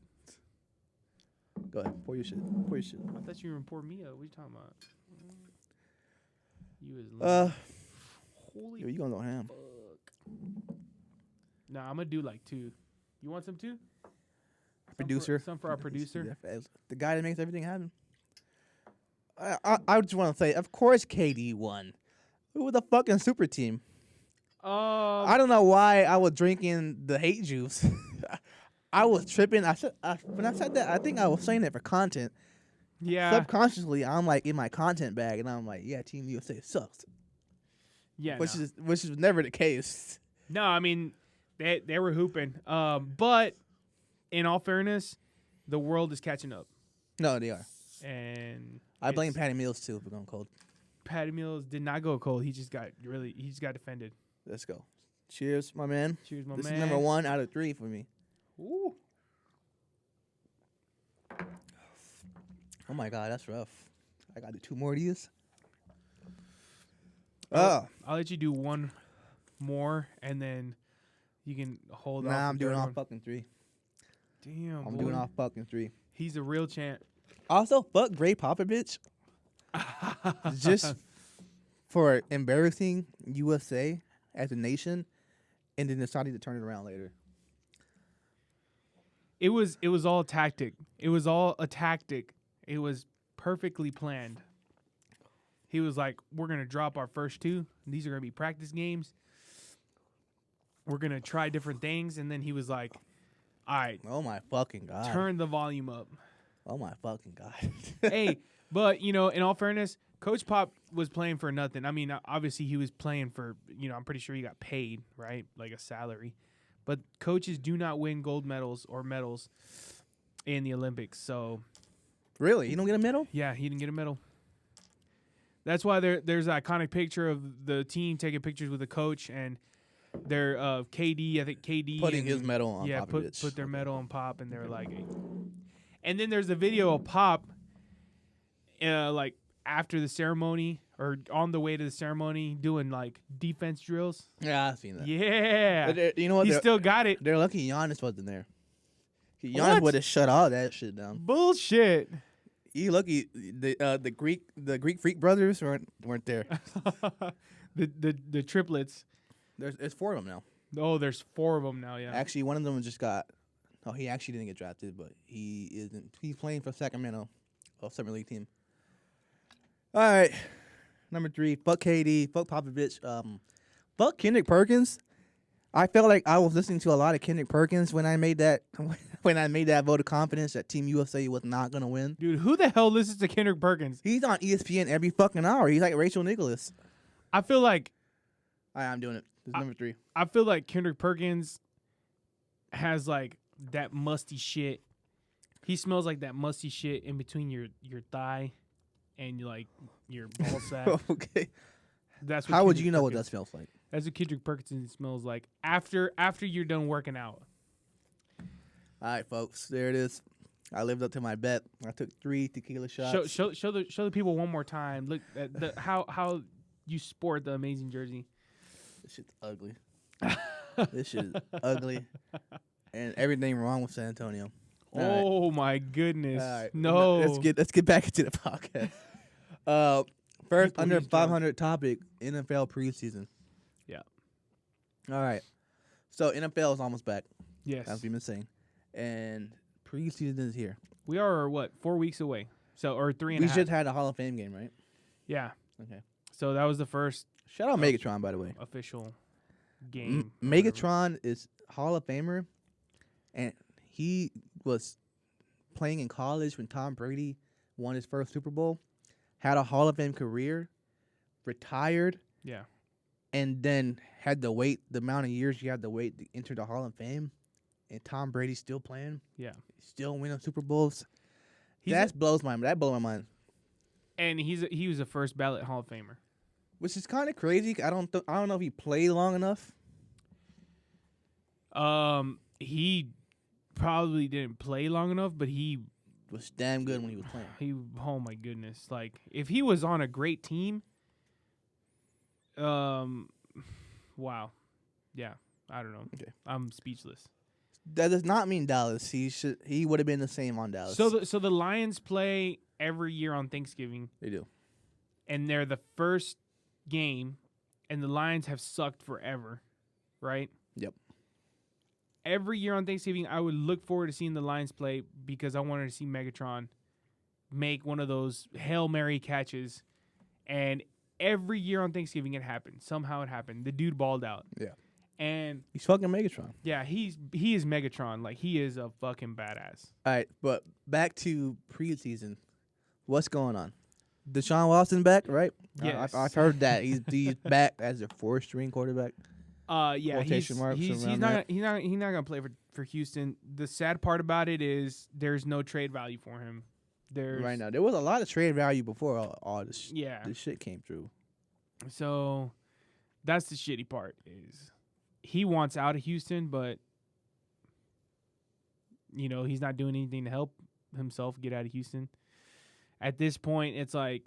Go ahead, pour your shit. Pour your shit. I thought you were gonna pour me up. What are you talking about? You is holy Yo, you gonna go ham? fuck. Nah, I'm gonna do like 2. You want some too? Producer. Some for our producer. The guy that makes everything happen. I just want to say, of course, KD won. Who was the fucking super team? I don't know why I was drinking the hate juice. I was tripping. When I said that, I think I was saying it for content. Yeah. Subconsciously, I'm like in my content bag, and I'm like, yeah, Team USA sucks. Yeah. Which is never the case. No, I mean they were hooping. But in all fairness, the world is catching up. No, they are. And I blame Patty Mills too for going cold. Patty Mills did not go cold. He just got defended. Let's go. Cheers, my man. Cheers, my This man. is number 1 out of 3 for me. Ooh. Oh my god, that's rough. I got to do 2 more of these. I'll let you do 1 more, and then you can hold. Nah, off I'm the doing third all one. fucking 3. Damn, I'm boy. doing all fucking 3. He's a real champ. Also, fuck Gray Popovich. Just for embarrassing USA as a nation, and then deciding to turn it around later. It was all tactic. It was all a tactic. It was perfectly planned. He was like, we're going to drop our first 2. These are going to be practice games. We're going to try different things. And then he was like, all right, Oh my fucking god. turn the volume up. Oh my fucking god. Hey, but, in all fairness, Coach Pop was playing for nothing. I mean, obviously he was playing for, I'm pretty sure he got paid, right? Like a salary. But coaches do not win gold medals or medals in the Olympics. So, Really? You don't get a medal? yeah, he didn't get a medal. That's why there's an iconic picture of the team taking pictures with the coach and their KD. I think KD Putting and, his medal on yeah, Popovich. put their medal on Pop, and they're like, and then there's a video of Pop, like after the ceremony or on the way to the ceremony, doing like defense drills. Yeah, I've seen that. Yeah, But you know what? he still got it. They're lucky Giannis wasn't there. Giannis What? would have shut all that shit down. Bullshit. You lucky the Greek Freak brothers weren't there. the triplets. There's 4 of them now. Oh, there's 4 of them now. Yeah. Actually, one of them just got. Oh, he actually didn't get drafted, but he isn't. He's playing for Sacramento, a summer league team. All right, number 3. Fuck KD. Fuck Popovich. Fuck Kendrick Perkins. I felt like I was listening to a lot of Kendrick Perkins when I made that vote of confidence that Team USA was not gonna win. Dude, who the hell listens to Kendrick Perkins? He's on ESPN every fucking hour. He's like Rachel Nicholas. I feel like I'm doing it. This is number 3. I feel like Kendrick Perkins has like that musty shit. He smells like that musty shit in between your thigh and like your ball sack. Okay. That's what How would Kendrick you know what Perkins- that smells like? That's what Kendrick Perkins smells like after you're done working out. All right, folks. There it is. I lived up to my bet. I took 3 tequila shots. Show the people one more time. Look at the how you sport the amazing jersey. This shit's ugly. This shit is ugly. And everything wrong with San Antonio. Oh my goodness! All right. No. Let's get back into the podcast. First People under use drugs. 500 topic, NFL preseason. Yeah. All right. So NFL is almost back, Yes. as we've been saying. And preseason is here. We are 4 weeks away. So or 3 and We a half. just had a Hall of Fame game, right? Yeah. Okay. So that was the first Shout out Megatron, by the way. official game. or Megatron is Hall of Famer, and he was playing in college when Tom Brady won his first Super Bowl, had a Hall of Fame career, retired, Yeah. and then had to wait the amount of years you had to wait to enter the Hall of Fame, and Tom Brady's still playing, Yeah. still winning Super Bowls. He's That blows my mind. And he was a first ballot Hall of Famer. Which is kind of crazy. I don't know if he played long enough. He probably didn't play long enough, but he Was damn good when he was playing. oh my goodness. Like, if he was on a great team, wow. Yeah, I don't know. Okay. I'm speechless. That does not mean Dallas. He would have been the same on Dallas. So the Lions play every year on Thanksgiving, they do. and they're the first game, and the Lions have sucked forever, right? Yep. Every year on Thanksgiving, I would look forward to seeing the Lions play because I wanted to see Megatron make one of those Hail Mary catches. And every year on Thanksgiving, it happened. Somehow it happened. The dude balled out. Yeah. And He's fucking Megatron. yeah, he is Megatron. Like, he is a fucking badass. All right, but back to preseason. What's going on? Deshaun Watson back, right? Yes. I've heard that he's back as a 4th-string quarterback. Yeah, Quotation marks he's around not that. he's not gonna play for Houston. The sad part about it is there's no trade value for him. Right now, there was a lot of trade value before all this. Yeah. This shit came through. So that's the shitty part is he wants out of Houston, but he's not doing anything to help himself get out of Houston. At this point, it's like,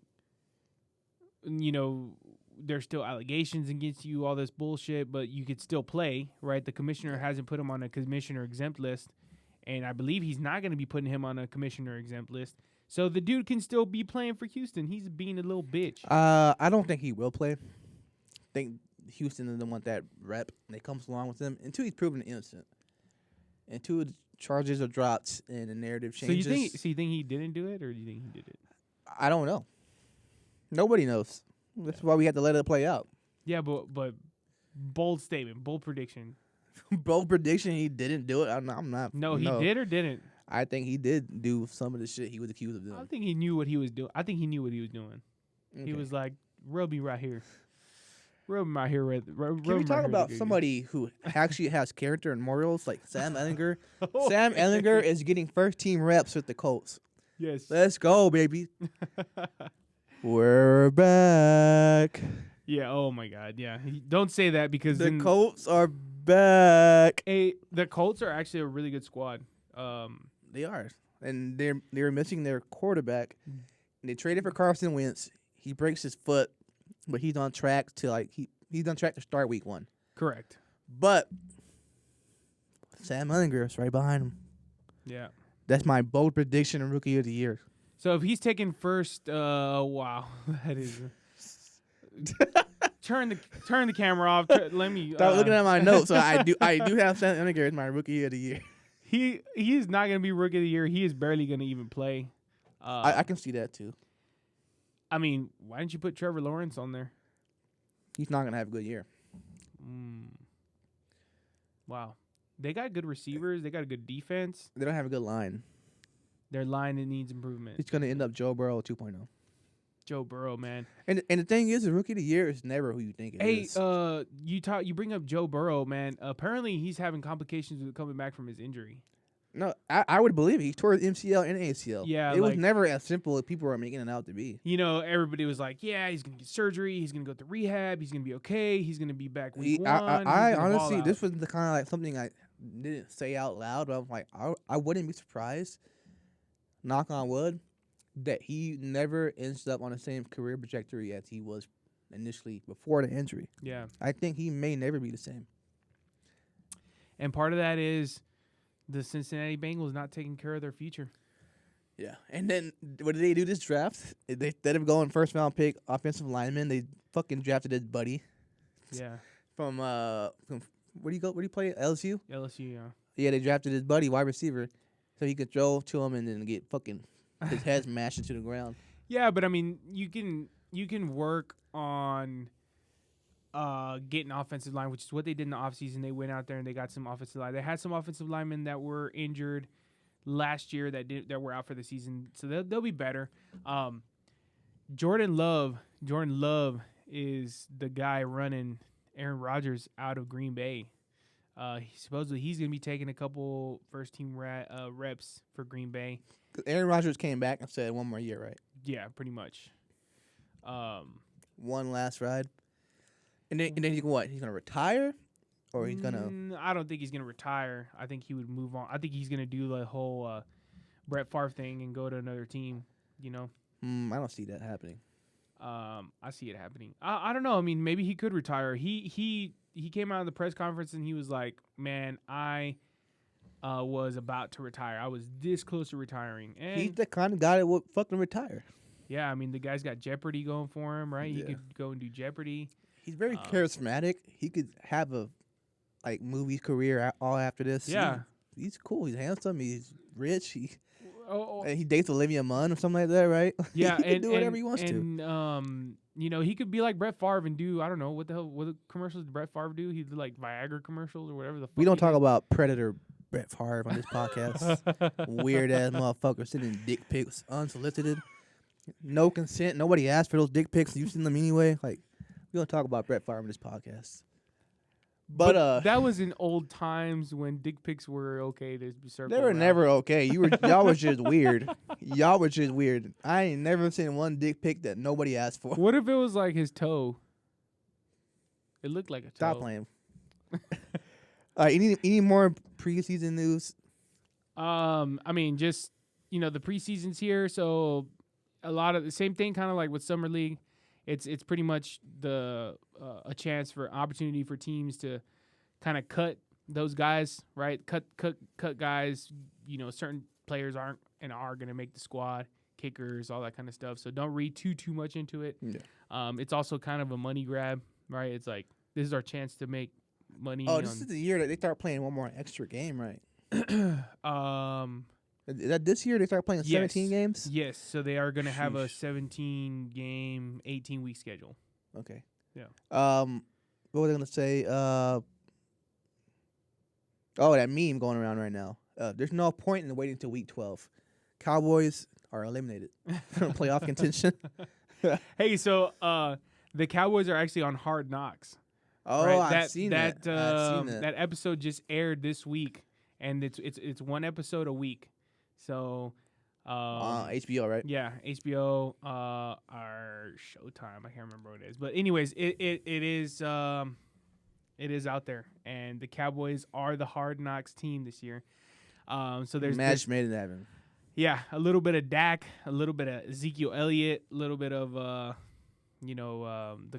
there's still allegations against you, all this bullshit, but you could still play, right? The commissioner hasn't put him on a commissioner exempt list, and I believe he's not going to be putting him on a commissioner exempt list. So the dude can still be playing for Houston. He's being a little bitch. I don't think he will play. I think Houston doesn't want that rep that comes along with him until he's proven innocent. Until the charges are dropped and the narrative changes. So you think he didn't do it, or do you think he did it? I don't know. Nobody knows. That's why we have to let it play out. Yeah, but bold statement, bold prediction. Bold prediction, he didn't do it. I'm not. No, he did or didn't? I think he did do some of the shit he was accused of doing. I think he knew what he was doing. He was like, rub me right here. Rub me right here. Can we talk about somebody who actually has character and morals, like Sam Ellinger? Sam Ellinger is getting first-team reps with the Colts. Yes. Let's go, baby. We're back. Yeah, oh my God, yeah. Don't say that because The Colts are back. The Colts are actually a really good squad. They are. And they're missing their quarterback. And they traded for Carson Wentz. He breaks his foot, but he's on track to he's on track to start week 1. Correct. But Sam Ellinger is right behind him. Yeah. That's my bold prediction in Rookie of the Year. So if he's taking first, wow, that is. Turn the camera off. Let me Start looking at my notes. So I do have Sam Ellinger as my Rookie of the Year. He's not gonna be Rookie of the Year. He is barely gonna even play. I can see that too. I mean, why didn't you put Trevor Lawrence on there? He's not gonna have a good year. Wow, they got good receivers. They got a good defense. They don't have a good line. Their line needs improvement. He's gonna end up Joe Burrow 2.0. Joe Burrow, man. And the thing is, the Rookie of the Year is never who you think it is. Hey, you bring up Joe Burrow, man. Apparently, he's having complications with coming back from his injury. No, I would believe it. He tore his MCL and ACL. Yeah, it was never as simple as people are making it out to be. Everybody was like, yeah, he's going to get surgery. He's going to go through rehab. He's going to be okay. He's going to be back week 1. I honestly, this was the kind of like something I didn't say out loud, but I'm like, I wouldn't be surprised, knock on wood, that he never ends up on the same career trajectory as he was initially before the injury. Yeah. I think he may never be the same. And part of that is the Cincinnati Bengals not taking care of their future. Yeah. And then what did they do this draft? Instead of going first round pick offensive lineman, they fucking drafted his buddy. Yeah. From where do you go? Where do you play? LSU? LSU, yeah. Yeah, they drafted his buddy, wide receiver, so he could throw to him and then get fucking his head smashed into the ground. Yeah, but I mean, you can work on getting offensive line, which is what they did in the offseason. They went out there and they got some offensive line. They had some offensive linemen that were injured last year that were out for the season, so they'll be better. Jordan Love is the guy running Aaron Rodgers out of Green Bay. Supposedly he's going to be taking a couple first-team reps for Green Bay. Aaron Rodgers came back and said 1 more year, right? Yeah, pretty much. One last ride. And then he's what? He's going to retire? Or he's going to... I don't think he's going to retire. I think he would move on. I think he's going to do the whole Brett Favre thing and go to another team, you know? I don't see that happening. I see it happening. I don't know. I mean, maybe he could retire. He came out of the press conference and he was like, man, I was about to retire. I was this close to retiring. And he's the kind of guy that would fucking retire. Yeah, I mean, the guy's got Jeopardy going for him, right? Yeah. He could go and do Jeopardy. He's very charismatic. He could have a movie career all after this. Yeah. He's cool. He's handsome. He's rich. He Oh, dates Olivia Munn or something like that, right? yeah, he can do whatever he wants to. You know, he could be like Brett Favre and do, I don't know, what the commercials did Brett Favre do? He did like Viagra commercials or whatever the fuck. We don't talk did. about Predator Brett Favre on this podcast. Weird ass motherfucker sending dick pics unsolicited. No consent. Nobody asked for those dick pics. You send them anyway. Like, we don't talk about Brett Favre on this podcast. But that was in old times when dick pics were okay to be served. they were never okay. Y'all was just weird. Y'all were just weird. I ain't never seen one dick pic that nobody asked for. What if it was like his toe? It looked like a toe. Stop playing. Any more preseason news? I mean, just, you know, the preseason's here, so a lot of the same thing, kind of like with Summer League. It's pretty much a chance for opportunity for teams to kind of cut those guys, right? Cut guys. You know, certain players are going to make the squad, kickers, all that kind of stuff. So don't read too much into it. Yeah. It's also kind of a money grab, right? It's like this is our chance to make money. Oh, this is the year that they start playing one more extra game, right? Is that this year they start playing 17 games? Yes, so they are going to have a 17-game, 18-week schedule. Okay. Yeah. What was I going to say? That meme going around right now. There's no point in waiting until week 12. Cowboys are eliminated from playoff contention. Hey, so the Cowboys are actually on Hard Knocks. Oh, right? I've seen that. That episode just aired this week, and it's one episode a week. So, HBO, right? Yeah, HBO, or Showtime. I can't remember what it is, but anyways, it is out there, and the Cowboys are the Hard Knocks team this year. So there's match made in heaven. Yeah, a little bit of Dak, a little bit of Ezekiel Elliott, a little bit of the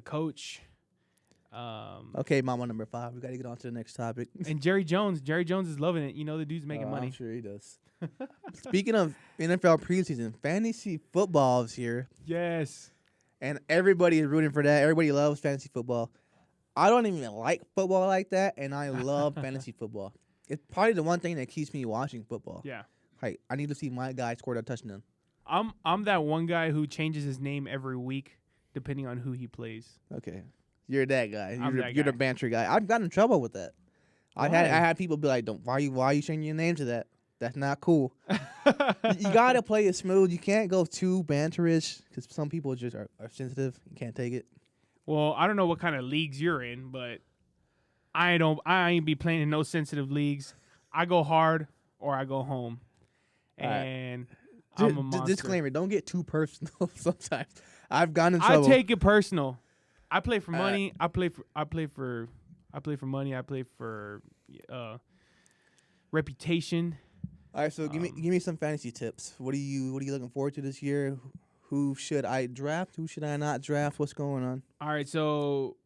coach. Okay, mama number 5. We got to get on to the next topic. And Jerry Jones. Jerry Jones is loving it. You know, the dude's making money. I'm sure he does. Speaking of NFL preseason, fantasy football is here. Yes. And everybody is rooting for that. Everybody loves fantasy football. I don't even like football like that, and I love fantasy football. It's probably the one thing that keeps me watching football. Yeah. Like, I need to see my guy score a touchdown. I'm that one guy who changes his name every week depending on who he plays. Okay. You're that guy. You're the guy. banter guy. I've gotten in trouble with that. I had people be like, "Don't why are you changing your name to that? That's not cool." You gotta play it smooth. You can't go too banterish because some people just are sensitive. You can't take it. Well, I don't know what kind of leagues you're in, but I ain't be playing in no sensitive leagues. I go hard or I go home. And I'm a monster. Disclaimer: don't get too personal. Sometimes I've gotten in trouble. I take it personal. I play for money. I play for money. I play for reputation. All right, so give me some fantasy tips. What are you looking forward to this year? Who should I draft? Who should I not draft? What's going on? All right, so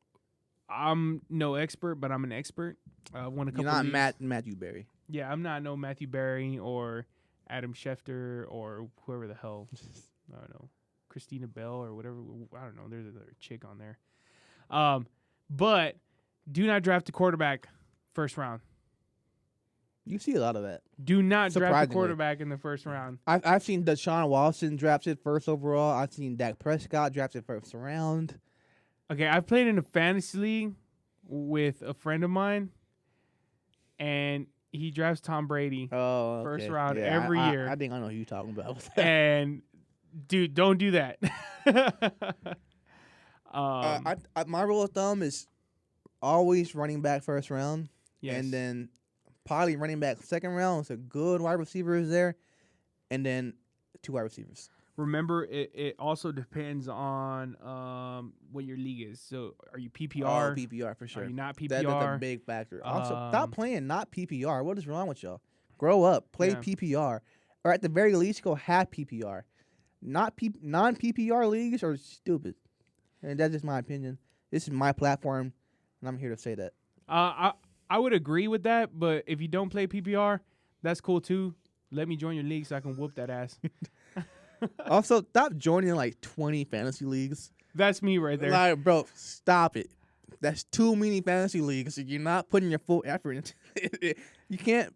I'm no expert, but I'm an expert. Won a couple. You're not Matthew Berry. Yeah, I'm not no Matthew Berry or Adam Schefter or whoever the hell. I don't know, Christina Bell or whatever. I don't know. There's another chick on there. But do not draft a quarterback first round. You see a lot of that. Do not draft a quarterback in the first round. I've seen Deshaun Watson drafted first overall. I've seen Dak Prescott drafted first round. Okay, I've played in a fantasy league with a friend of mine, and he drafts Tom Brady first round every year. I think I know who you're talking about. And, dude, don't do that. My rule of thumb is always running back first round, Yes. and then probably running back second round. So good wide receivers there, and then 2 wide receivers. Remember, it also depends on what your league is. So, are you PPR? Oh, PPR for sure. Are you not PPR? That's a big factor. Also, stop playing not PPR. What is wrong with y'all? Grow up. Play Yeah. PPR. Or at the very least, go have PPR. Non-PPR leagues are stupid. And that's just my opinion. This is my platform, and I'm here to say that. I would agree with that, but if you don't play PPR, that's cool too. Let me join your league so I can whoop that ass. Also, stop joining like 20 fantasy leagues. That's me right there. Like, bro, stop it. That's too many fantasy leagues. You're not putting your full effort into it. You can't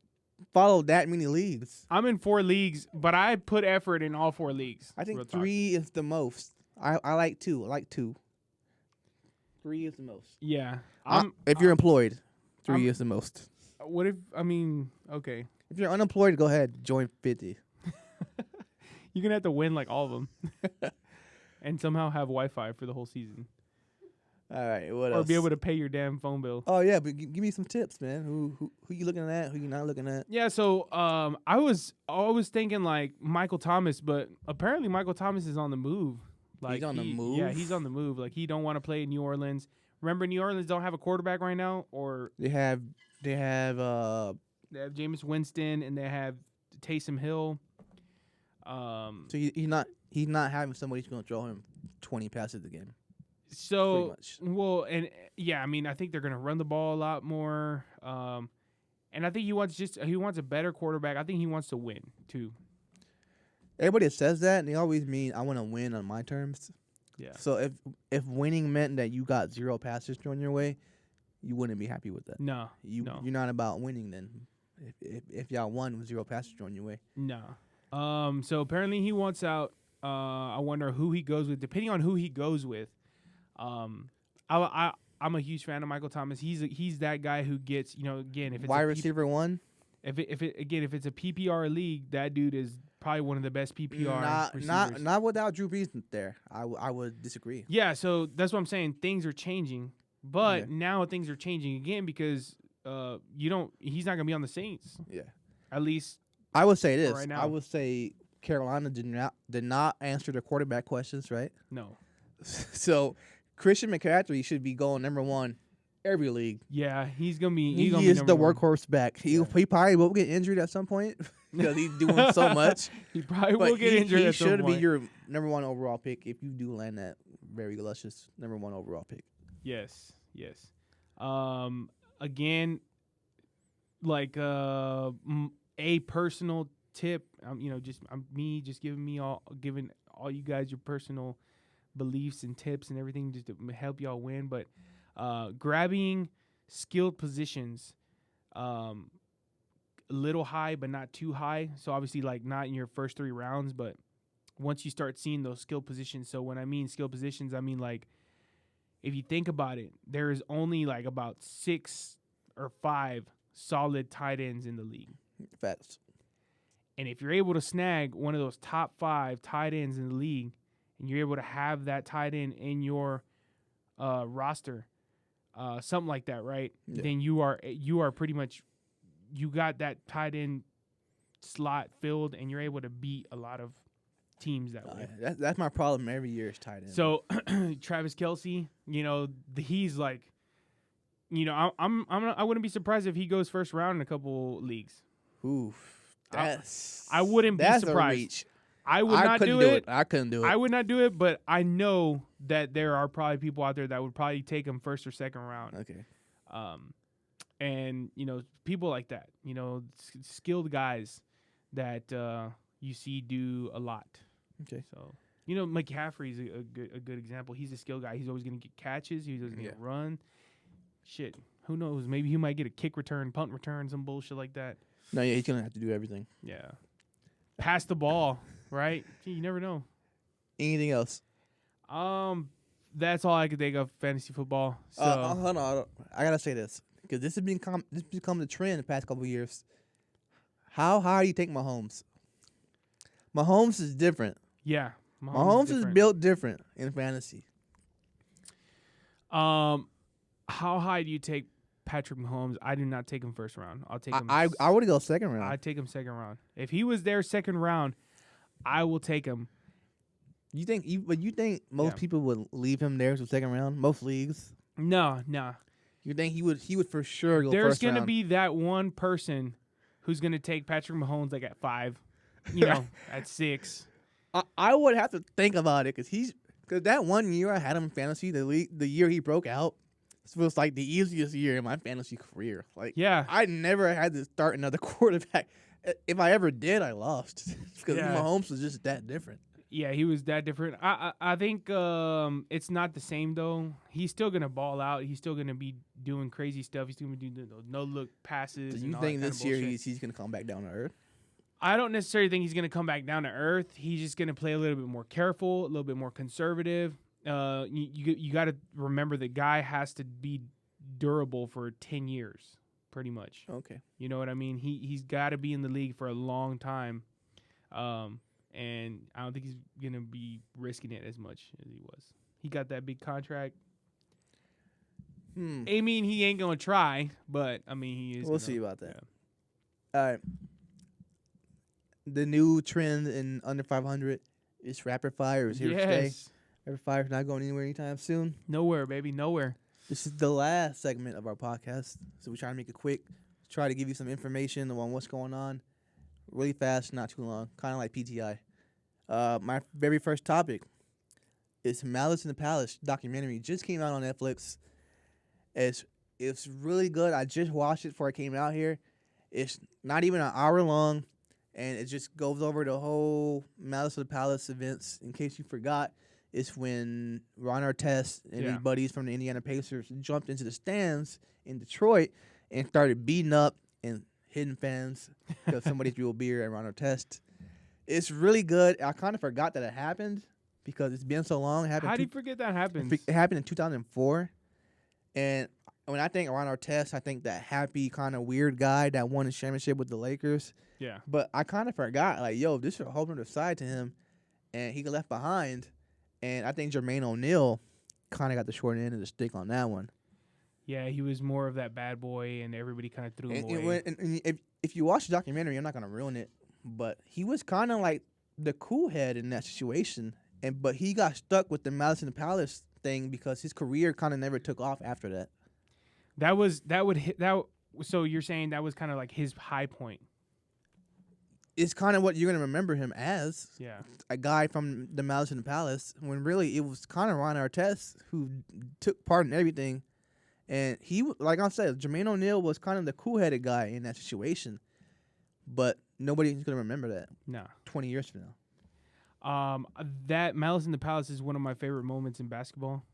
follow that many leagues. I'm in 4 leagues, but I put effort in all 4 leagues. I think Real talk. 3 is the most. I like 2. I like 2. 3 is the most. Yeah. If you're employed, 3 is the most. What if, I mean, okay. If you're unemployed, go ahead. Join 50. You're going to have to win like all of them. And somehow have Wi-Fi for the whole season. All right, what Or else? be able to pay your damn phone bill. Oh, yeah, but give me some tips, man. Who you looking at? Who you not looking at? Yeah, so I was always thinking like Michael Thomas, but apparently Michael Thomas is on the move. Like He's on the move? Yeah, he's on the move. Like he don't want to play in New Orleans. Remember, New Orleans don't have a quarterback right now, or They have they have Jameis Winston and they have Taysom Hill. so he's not having somebody who's going to throw him 20 passes a game. So much. well, and yeah, I mean, I think they're gonna run the ball a lot more. And I think he wants a better quarterback. I think he wants to win too. Everybody says that, and they always mean I want to win on my terms. Yeah. So if winning meant that you got 0 passes thrown your way, you wouldn't be happy with that. No. You're not about winning then. If y'all won with 0 passes thrown your way. No. So apparently he wants out. I wonder who he goes with. Depending on who he goes with, I'm a huge fan of Michael Thomas. He's that guy who gets, again, if it's wide receiver 1. If it's a PPR league, that dude is probably one of the best PPR receivers. Not without Drew Brees there. I would disagree. Yeah, so that's what I'm saying. Things are changing, but now things are changing again because he's not gonna be on the Saints. Yeah. At least I would say this. right now. I would say Carolina did not answer the quarterback questions, right? No. So Christian McCaffrey should be going number 1 every league. Yeah, he's gonna be. He gonna is be the number one. workhorse back. He probably will get injured at some point because he's doing so much. He probably But will get injured. He at some should be point. your number 1 overall pick if you do land that very luscious number 1 overall pick. Yes. Again, like a personal tip. Giving all you guys your personal beliefs and tips and everything just to help y'all win. But grabbing skilled positions, a little high but not too high. So obviously, like not in your first 3 rounds, but once you start seeing those skill positions. So when I mean skill positions, I mean like if you think about it, there is only like about 6 or 5 solid tight ends in the league. Facts. And if you're able to snag one of those top 5 tight ends in the league, and you're able to have that tight end in your roster, something like that, right? Yeah. Then you are pretty much, you got that tight end slot filled, and you're able to beat a lot of teams that way. That's my problem every year is tight end. So Travis Kelce, he's like, I wouldn't be surprised if he goes first round in a couple leagues. Oof. I wouldn't be that's surprised. A reach. I would not do it. I couldn't do it. I would not do it, but I know that there are probably people out there that would probably take him first or second round. Okay. And people like that, skilled guys that you see do a lot. Okay. So McCaffrey's a good example. He's a skilled guy. He's always going to get catches. He's always going to run. Shit, who knows? Maybe he might get a kick return, punt return, some bullshit like that. No, yeah, he's gonna have to do everything. Yeah. Pass the ball, right? Gee, you never know. Anything else? That's all I could think of fantasy football. So hold on. I gotta say this because this has become the trend the past couple of years. How high do you take Mahomes? Mahomes is different. yeah, Mahomes is built different in fantasy. How high do you take Patrick Mahomes? I do not take him first round. I'll take him. I would go second round. I'd take him second round. If he was there second round, I will take him. You think most people would leave him there to second round? Most leagues. No. You think he would for sure go There's first gonna round? be that one person who's gonna take Patrick Mahomes like at 5, at 6. I would have to think about it because that 1 year I had him in fantasy, the year he broke out, was like the easiest year in my fantasy career. Like, Yeah. I never had to start another quarterback. If I ever did, I lost because Mahomes was just that different. Yeah, he was that different. I think it's not the same though. He's still gonna ball out. He's still gonna be doing crazy stuff. He's gonna be doing no look passes. Do you and think all that this kind of year bullshit. he's gonna come back down to earth? I don't necessarily think he's gonna come back down to earth. He's just gonna play a little bit more careful, a little bit more conservative. You got to remember the guy has to be durable for 10 years, pretty much. Okay. You know what I mean? He's got to be in the league for a long time. And I don't think he's going to be risking it as much as he was. He got that big contract. I mean, he ain't going to try, but, I mean, he is. We'll see about that. Yeah. All right. The new trend in under 500 is rapid fire is here to stay. Rapid fire is not going anywhere anytime soon. Nowhere, baby, nowhere. This is the last segment of our podcast, so we're trying to make it quick. Try to give you some information on what's going on. Really fast, not too long. Kind of like PTI. My very first topic is Malice in the Palace documentary. Just came out on Netflix. It's really good. I just watched it before I came out here. It's not even an hour long, and it just goes over the whole Malice in the Palace events. In case you forgot, it's when Ron Artest and his buddies from the Indiana Pacers jumped into the stands in Detroit and started beating up and hitting fans because somebody threw a beer at Ron Artest. It's really good. I kind of forgot that it happened because it's been so long. How do you forget that happened? It happened in 2004. And when I think Ron Artest, I think that happy kind of weird guy that won the championship with the Lakers. Yeah. But I kind of forgot, like, yo, this is a whole other side to him. And he got left behind. And I think Jermaine O'Neal kind of got the short end of the stick on that one. Yeah, he was more of that bad boy, and everybody kind of threw him away. And if you watch the documentary, I'm not going to ruin it, but he was kind of like the cool head in that situation. But he got stuck with the Malice in the Palace thing because his career kind of never took off after that. So you're saying that was kind of like his high point. It's kind of what you're going to remember him as. Yeah. A guy from the Malice in the Palace, when really it was kind of Ron Artest who took part in everything. And he, like I said, Jermaine O'Neal was kind of the cool-headed guy in that situation. But nobody's going to remember that. No. 20 years from now. That Malice in the Palace is one of my favorite moments in basketball.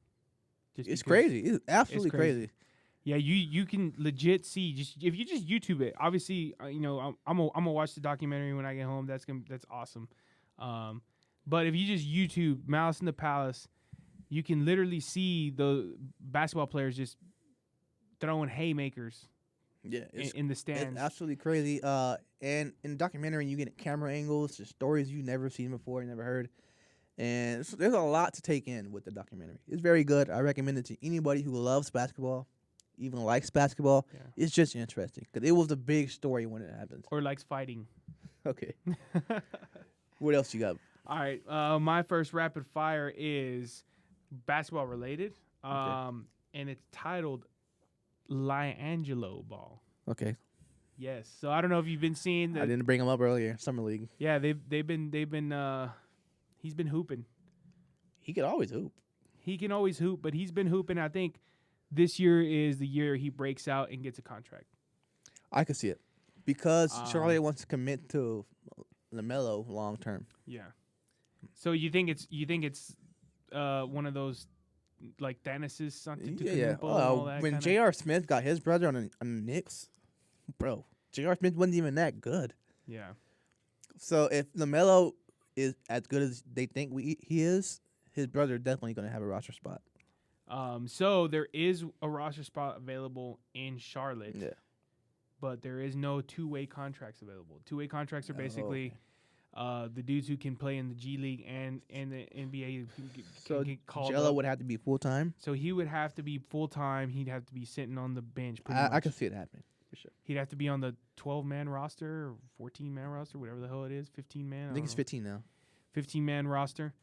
It's crazy. It's absolutely crazy. Yeah, you can legit see if you just YouTube it. Obviously, I'm gonna watch the documentary when I get home. That's awesome. But if you just YouTube Malice in the Palace, you can literally see the basketball players just throwing haymakers. Yeah, in the stands. It's absolutely crazy. And in the documentary, you get camera angles, just stories you've never seen before, never heard. And there's a lot to take in with the documentary. It's very good. I recommend it to anybody who loves basketball, even likes basketball. Yeah. It's just interesting because it was a big story when it happened. Or likes fighting. Okay. What else you got? All right. My first rapid fire is basketball related. And it's titled Liangelo Ball. Okay. Yes. So I don't know if you've been seeing I didn't bring him up earlier. Summer League. Yeah, they've been he's been hooping. He could always hoop. He can always hoop, but he's been hooping. I think this year is the year he breaks out and gets a contract. I could see it because Charlotte wants to commit to LaMelo long term. Yeah. So you think it's one of those like Thanos' something? Yeah. When J.R. Smith got his brother on the Knicks, bro, J.R. Smith wasn't even that good. Yeah. So if LaMelo is as good as they think he is, his brother definitely going to have a roster spot. So there is a roster spot available in Charlotte. Yeah. But there is no two-way contracts available. Two-way contracts are basically the dudes who can play in the G League and the NBA So get called Jello up. would have to be full time. So he would have to be full time. He'd have to be sitting on the bench. Pretty much. I can see it happening for sure. He'd have to be on the 12-man roster or 14-man roster, whatever the hell it is. 15-man. I think it's 15 now. 15-man roster.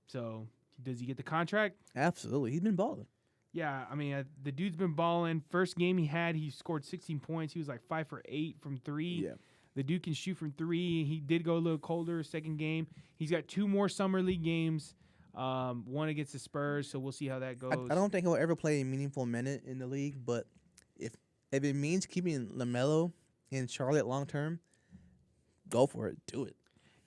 So does he get the contract? Absolutely, he's been balling. Yeah, I mean, the dude's been balling. First game he scored 16 points. He was like 5 for 8 from 3. Yeah. The dude can shoot from 3. He did go a little colder second game. He's got 2 more summer league games. One against the Spurs, so we'll see how that goes. I don't think he'll ever play a meaningful minute in the league, but if it means keeping LaMelo in Charlotte long term, go for it. Do it.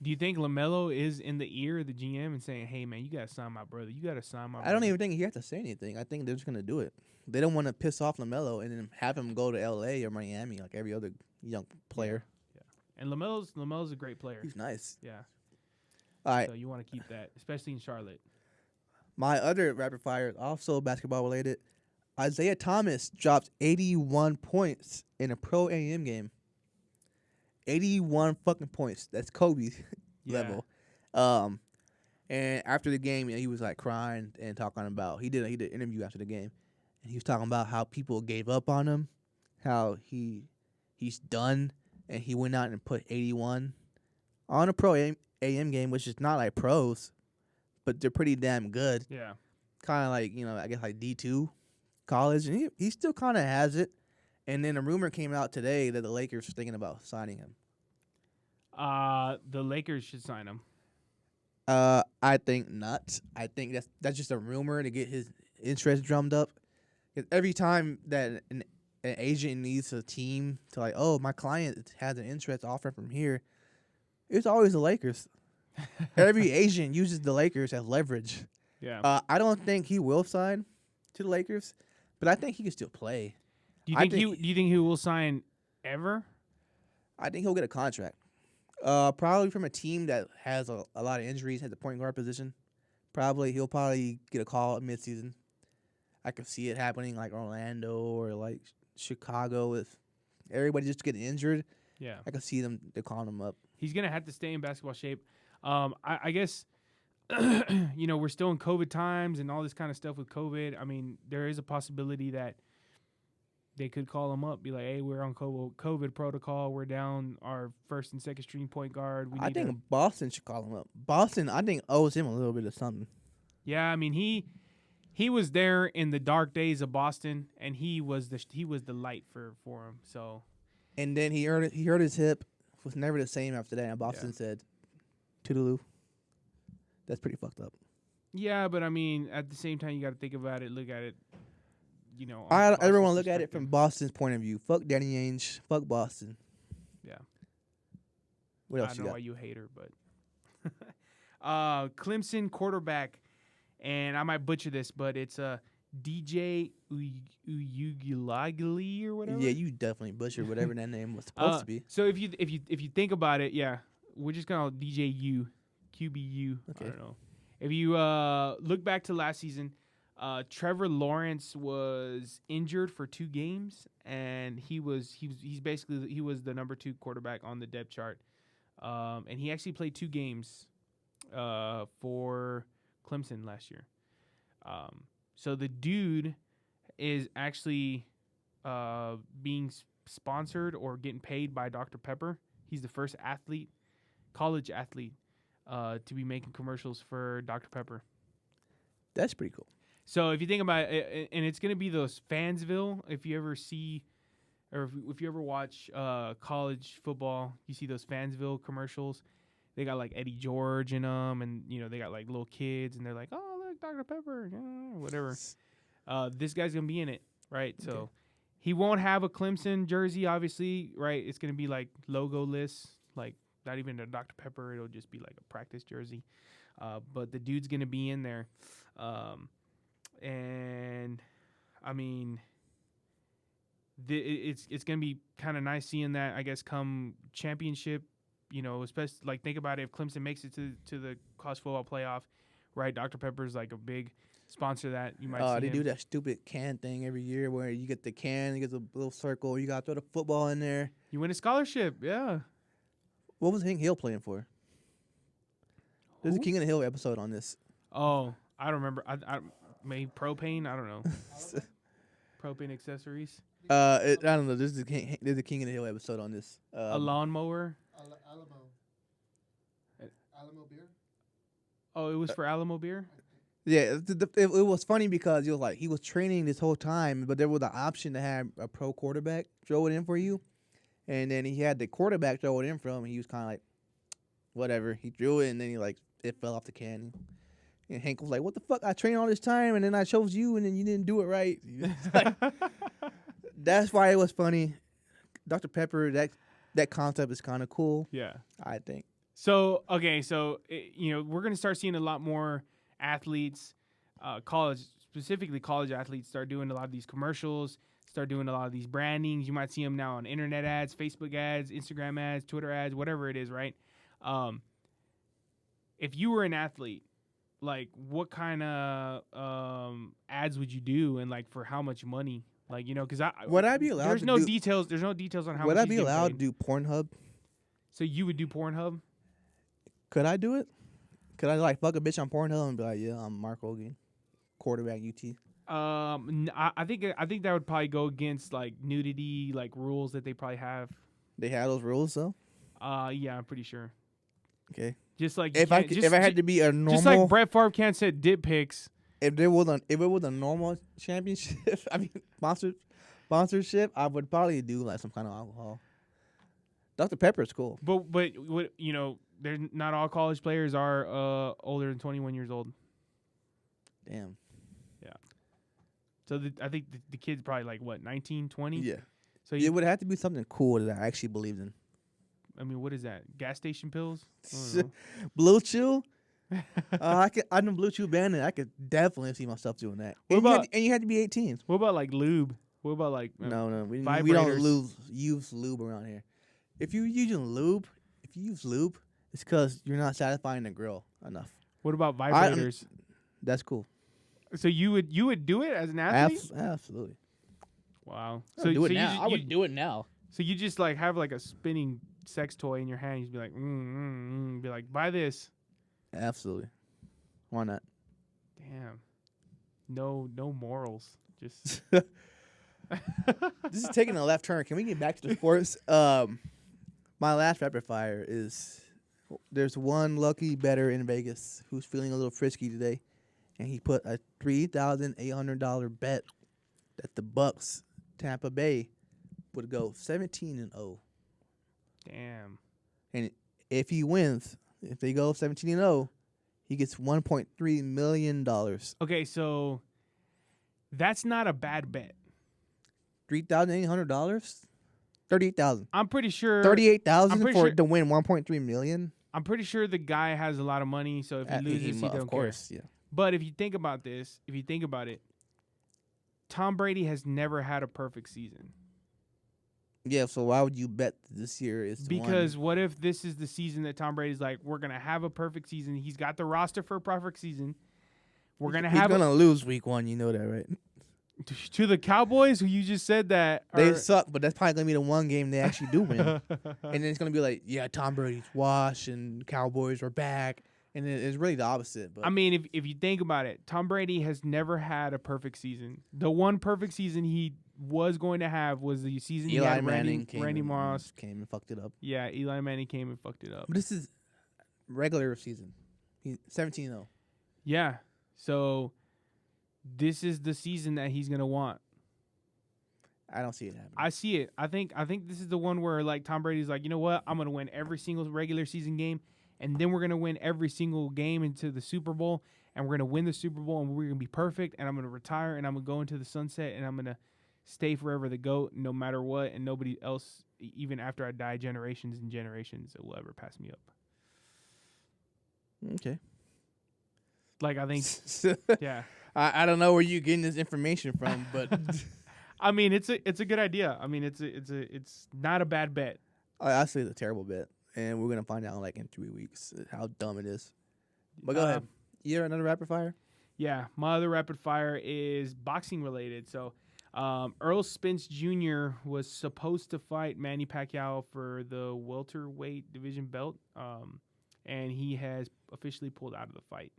Do you think LaMelo is in the ear of the GM and saying, "Hey, man, you gotta sign my brother. You gotta sign my." I don't even think he has to say anything. I think they're just gonna do it. They don't want to piss off LaMelo and then have him go to LA or Miami like every other young player. Yeah. And LaMelo's a great player. He's nice. Yeah. All right. So you want to keep that, especially in Charlotte. My other rapid fire is also basketball related. Isaiah Thomas dropped 81 points in a pro AM game. 81 fucking points. That's Kobe's level. And after the game, he was like crying and talking about he did an interview after the game, and he was talking about how people gave up on him, how he's done, and he went out and put 81 on a pro AM game, which is not like pros, but they're pretty damn good. Yeah. Kind of like, I guess like D2 college, and he still kind of has it. And then a rumor came out today that the Lakers are thinking about signing him. The Lakers should sign him. I think not. I think that's just a rumor to get his interest drummed up. 'Cause every time that an agent needs a team to like, oh, my client has an interest offer from here, it's always the Lakers. Every agent uses the Lakers as leverage. Yeah. I don't think he will sign to the Lakers, but I think he can still play. Do you think he will sign ever? I think he'll get a contract. Probably from a team that has a lot of injuries at the point guard position. He'll probably get a call at midseason. I could see it happening like Orlando or like Chicago if everybody just getting injured. Yeah. I could see they're calling him up. He's gonna have to stay in basketball shape. I guess we're still in COVID times and all this kind of stuff with COVID. I mean, there is a possibility that they could call him up, be like, "Hey, we're on COVID protocol. We're down our first and second string point guard." I think Boston should call him up. Boston, I think, owes him a little bit of something. Yeah, I mean he was there in the dark days of Boston, and he was the light for him. So. And then he hurt his hip. Was never the same after that. And Boston said, "Toodaloo." That's pretty fucked up. Yeah, but I mean, at the same time, you got to think about it. Look at it. I don't want to look at it from Boston's point of view. Fuck Danny Ainge. Fuck Boston. Yeah. What else I you don't know got? why you hate her, but Clemson quarterback, and I might butcher this, but it's DJ Uyuglagli or whatever. Yeah, you definitely butchered whatever that name was supposed to be. So if you think about it, yeah, we're just gonna DJ U, QBU. Okay. I don't know. If you look back to last season. Trevor Lawrence was injured for 2 games, and he's basically the number 2 quarterback on the depth chart, and he actually played 2 games for Clemson last year. So the dude is actually being sponsored or getting paid by Dr. Pepper. He's the first college athlete, to be making commercials for Dr. Pepper. That's pretty cool. So if you think about it, and it's going to be those Fansville, if you ever see, or if you ever watch college football, you see those Fansville commercials. They got like Eddie George in them, and they got like little kids, and they're like, "Oh, look, Dr. Pepper," whatever. This guy's going to be in it, right? Okay. So he won't have a Clemson jersey, obviously, right? It's going to be like logo-less, like not even a Dr. Pepper. It'll just be like a practice jersey. But the dude's going to be in there. And I mean, it's going to be kind of nice seeing that, I guess, come championship, especially like think about it. If Clemson makes it to the college football playoff, right? Dr. Pepper's like a big sponsor that you might see. They do that stupid can thing every year where you get the can, you get the little circle, you got to throw the football in there. You win a scholarship, yeah. What was Hank Hill playing for? There's a Who? King of the Hill episode on this. Oh, I don't remember. I maybe propane. I don't know. Propane accessories. I don't know. There's a King of the Hill episode on this. A lawnmower. Alamo. Alamo beer. Oh, it was for Alamo beer. Yeah, it was funny because he was training this whole time, but there was the option to have a pro quarterback throw it in for you, and then he had the quarterback throw it in for him, and he was kind of like, whatever. He threw it, and then it fell off the can. And Hank was like, "What the fuck? I trained all this time, and then I chose you, and then you didn't do it right." That's why it was funny. Dr. Pepper, that concept is kind of cool. Yeah. I think. So okay, we're gonna start seeing a lot more athletes, specifically college athletes, start doing a lot of these commercials, start doing a lot of these brandings. You might see them now on internet ads, Facebook ads, Instagram ads, Twitter ads, whatever it is, right? If you were an athlete, like what kind of ads would you do, and like for how much money? Like, because Would I be allowed? There's no details. There's no details on how. Would much I be allowed to do Pornhub? So you would do Pornhub? Could I do it? Could I like fuck a bitch on Pornhub and be like, yeah, I'm Mark Hogan, quarterback UT? I think that would probably go against like nudity like rules that they probably have. They have those rules though. Yeah, I'm pretty sure. Okay. Just like if I had to be a normal, just like Brett Favre can't set dick pics. If it was a normal championship, I mean sponsorship, I would probably do like some kind of alcohol. Dr. Pepper is cool. But what they're not all college players are older than 21 years old. Damn. Yeah. So I think the kid's probably like what, 19, 20? Yeah. So it would have to be something cool that I actually believed in. I mean, what is that? Gas station pills? Blue Chew? I know Blue Chew Bandit. I could definitely see myself doing that. What You had to be 18. What about like lube? What about like No, we vibrators? don't use lube around here. If you use lube, it's because you're not satisfying the girl enough. What about vibrators? That's cool. So you would do it as an athlete? Absolutely. Wow. So do it now. I would do it now. So you just like have like a spinning sex toy in your hand. You'd be like, be like, buy this. Absolutely. Why not? Damn. No morals. Just. This is taking a left turn. Can we get back to the sports? My last rapid fire is there's one lucky bettor in Vegas who's feeling a little frisky today, and he put a $3,800 bet that the Bucks, Tampa Bay, would go 17-0. Damn. And if he wins, if they go 17-0, he gets $1.3 million. Okay, so that's not a bad bet. $3,800? $38,000. I'm pretty sure. $38,000 to win $1.3 million. I'm pretty sure the guy has a lot of money, so if he loses, he don't care. Yeah. But if you think about it, Tom Brady has never had a perfect season. Yeah, so why would you bet this year is the Because one? what if this is the season that Tom Brady's like, we're gonna have a perfect season. He's got the roster for a perfect season. He's gonna lose week 1. You know that, right? To the Cowboys, who you just said that they suck, but that's probably gonna be the one game they actually do win. And then it's gonna be like, yeah, Tom Brady's washed and Cowboys are back, and it's really the opposite. But I mean, if you think about it, Tom Brady has never had a perfect season. The one perfect season he was going to have was the season he had Randy Moss came and fucked it up. Yeah, Eli Manning came and fucked it up. But this is regular season. He's 17-0. Yeah, so this is the season that he's gonna want. I don't see it happening. I see it. I think this is the one where like Tom Brady's like, you know what? I'm gonna win every single regular season game, and then we're gonna win every single game into the Super Bowl, and we're gonna win the Super Bowl, and we're gonna be perfect, and I'm gonna retire, and I'm gonna go into the sunset, and I'm gonna stay forever the GOAT, no matter what, and nobody else, even after I die, generations and generations, will ever pass me up. Okay. Like I think, yeah. I don't know where you're getting this information from, but I mean, it's a good idea. I mean, it's not a bad bet. I say it's a terrible bet, and we're gonna find out like in 3 weeks how dumb it is. But go ahead. You have another rapid fire? Yeah, my other rapid fire is boxing related. So, Earl Spence Jr. was supposed to fight Manny Pacquiao for the welterweight division belt, and he has officially pulled out of the fight.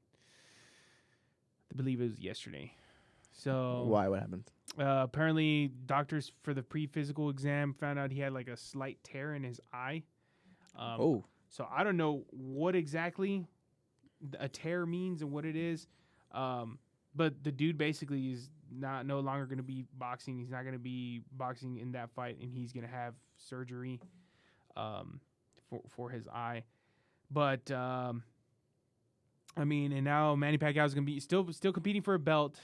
I believe it was yesterday. So Why? What happened? apparently, doctors for the pre-physical exam found out he had like a slight tear in his eye. So I don't know what exactly a tear means and what it is. But the dude basically is no longer going to be boxing. He's not going to be boxing in that fight, and he's going to have surgery for his eye. But I mean, and now Manny Pacquiao is going to be still competing for a belt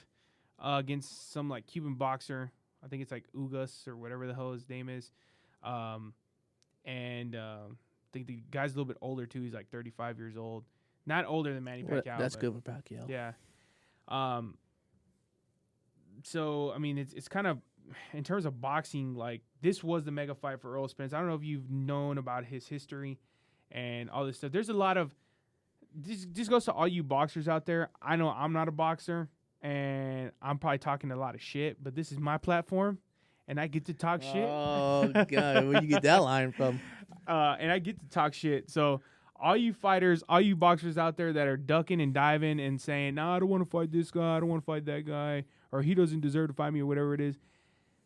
against some like Cuban boxer. I think it's like Ugas or whatever the hell his name is. And I think the guy's a little bit older too. He's like 35 years old. Not older than Manny Pacquiao. That's good for Pacquiao. Yeah. So I mean, it's kind of in terms of boxing, like this was the mega fight for Earl Spence. I don't know if you've known about his history and all this stuff. There's a lot of this goes to all you boxers out there. I know I'm not a boxer, and I'm probably talking a lot of shit, but this is my platform, and I get to talk shit. Oh God, where'd you get that line from? And I get to talk shit. So all you fighters, all you boxers out there that are ducking and diving and saying, "No, I don't want to fight this guy. I don't want to fight that guy," or "He doesn't deserve to fight me," or whatever it is.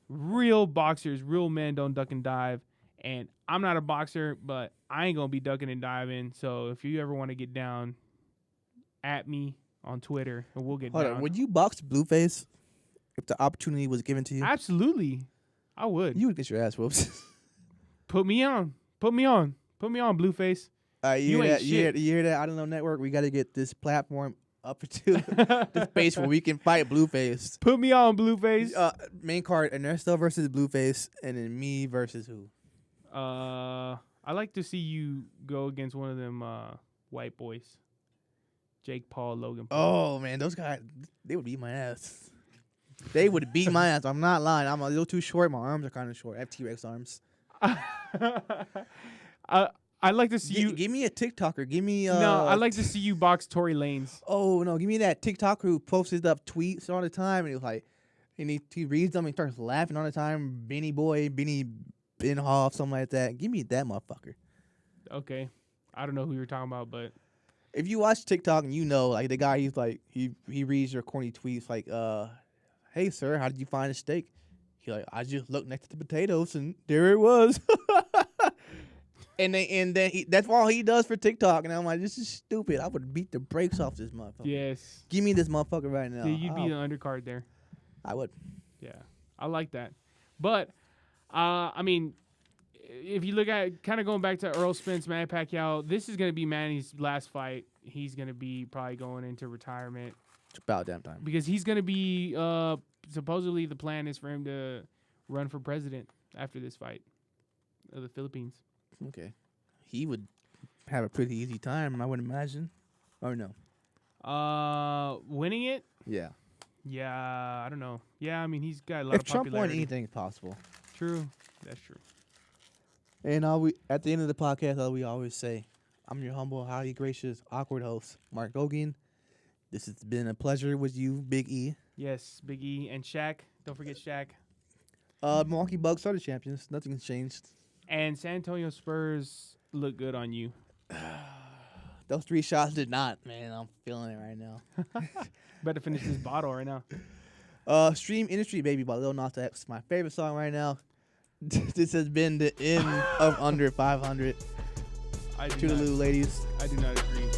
Real boxers, real men don't duck and dive. And I'm not a boxer, but I ain't going to be ducking and diving. So if you ever want to get down, at me on Twitter, and we'll get Hold down. on, would you box Blueface if the opportunity was given to you? Absolutely. I would. You would get your ass whooped. Put me on. Put me on. Put me on, Blueface. You ain't hear that? shit. You hear that? I don't know, network. We got to get this platform up to the space where we can fight Blueface. Put me on, Blueface. Main card: Ernesto versus Blueface, and then me versus who? I like to see you go against one of them white boys. Jake Paul, Logan Paul. Oh man, those guys, they would beat my ass. They would beat my ass. I'm not lying. I'm a little too short. My arms are kind of short. I have T-Rex arms. I'd like to see you. Give me a TikToker. Give me. No, I'd like to see you box Tory Lanez. Oh no, give me that TikToker who posts up tweets all the time, and he's like, and he reads them and starts laughing all the time. Benny Boy, Benny Benhoff, something like that. Give me that motherfucker. Okay, I don't know who you're talking about, but if you watch TikTok and you know, like the guy, he's like he reads your corny tweets like, "Hey sir, how did you find a steak?" He's like, "I just looked next to the potatoes and there it was." And then that's all he does for TikTok, and I'm like, this is stupid. I would beat the brakes off this motherfucker. yes, Give me this motherfucker right now. yeah, you'd be the undercard there. I would. Yeah, I like that. But I mean, if you look at kind of going back to Earl Spence, Manny Pacquiao, this is going to be Manny's last fight. He's going to be probably going into retirement. It's about damn time. Because he's going to be supposedly the plan is for him to run for president after this fight of the Philippines. Okay. He would have a pretty easy time, I would imagine. Or no? Winning it? Yeah. Yeah, I don't know. Yeah, I mean, he's got a lot If of Trump won, popularity. anything is possible. True. That's true. And at the end of the podcast, all we always say, I'm your humble, highly gracious, awkward host, Mark Gogan. This has been a pleasure with you, Big E. Yes, Big E and Shaq. Don't forget Shaq. Milwaukee Bucks are the champions. Nothing's changed. And San Antonio Spurs look good on you. Those 3 shots did not, man. I'm feeling it right now. Better finish this bottle right now. Stream Industry Baby by Lil Nas X. My favorite song right now. This has been the end of Under 500. I do Toodaloo, ladies. I do not agree.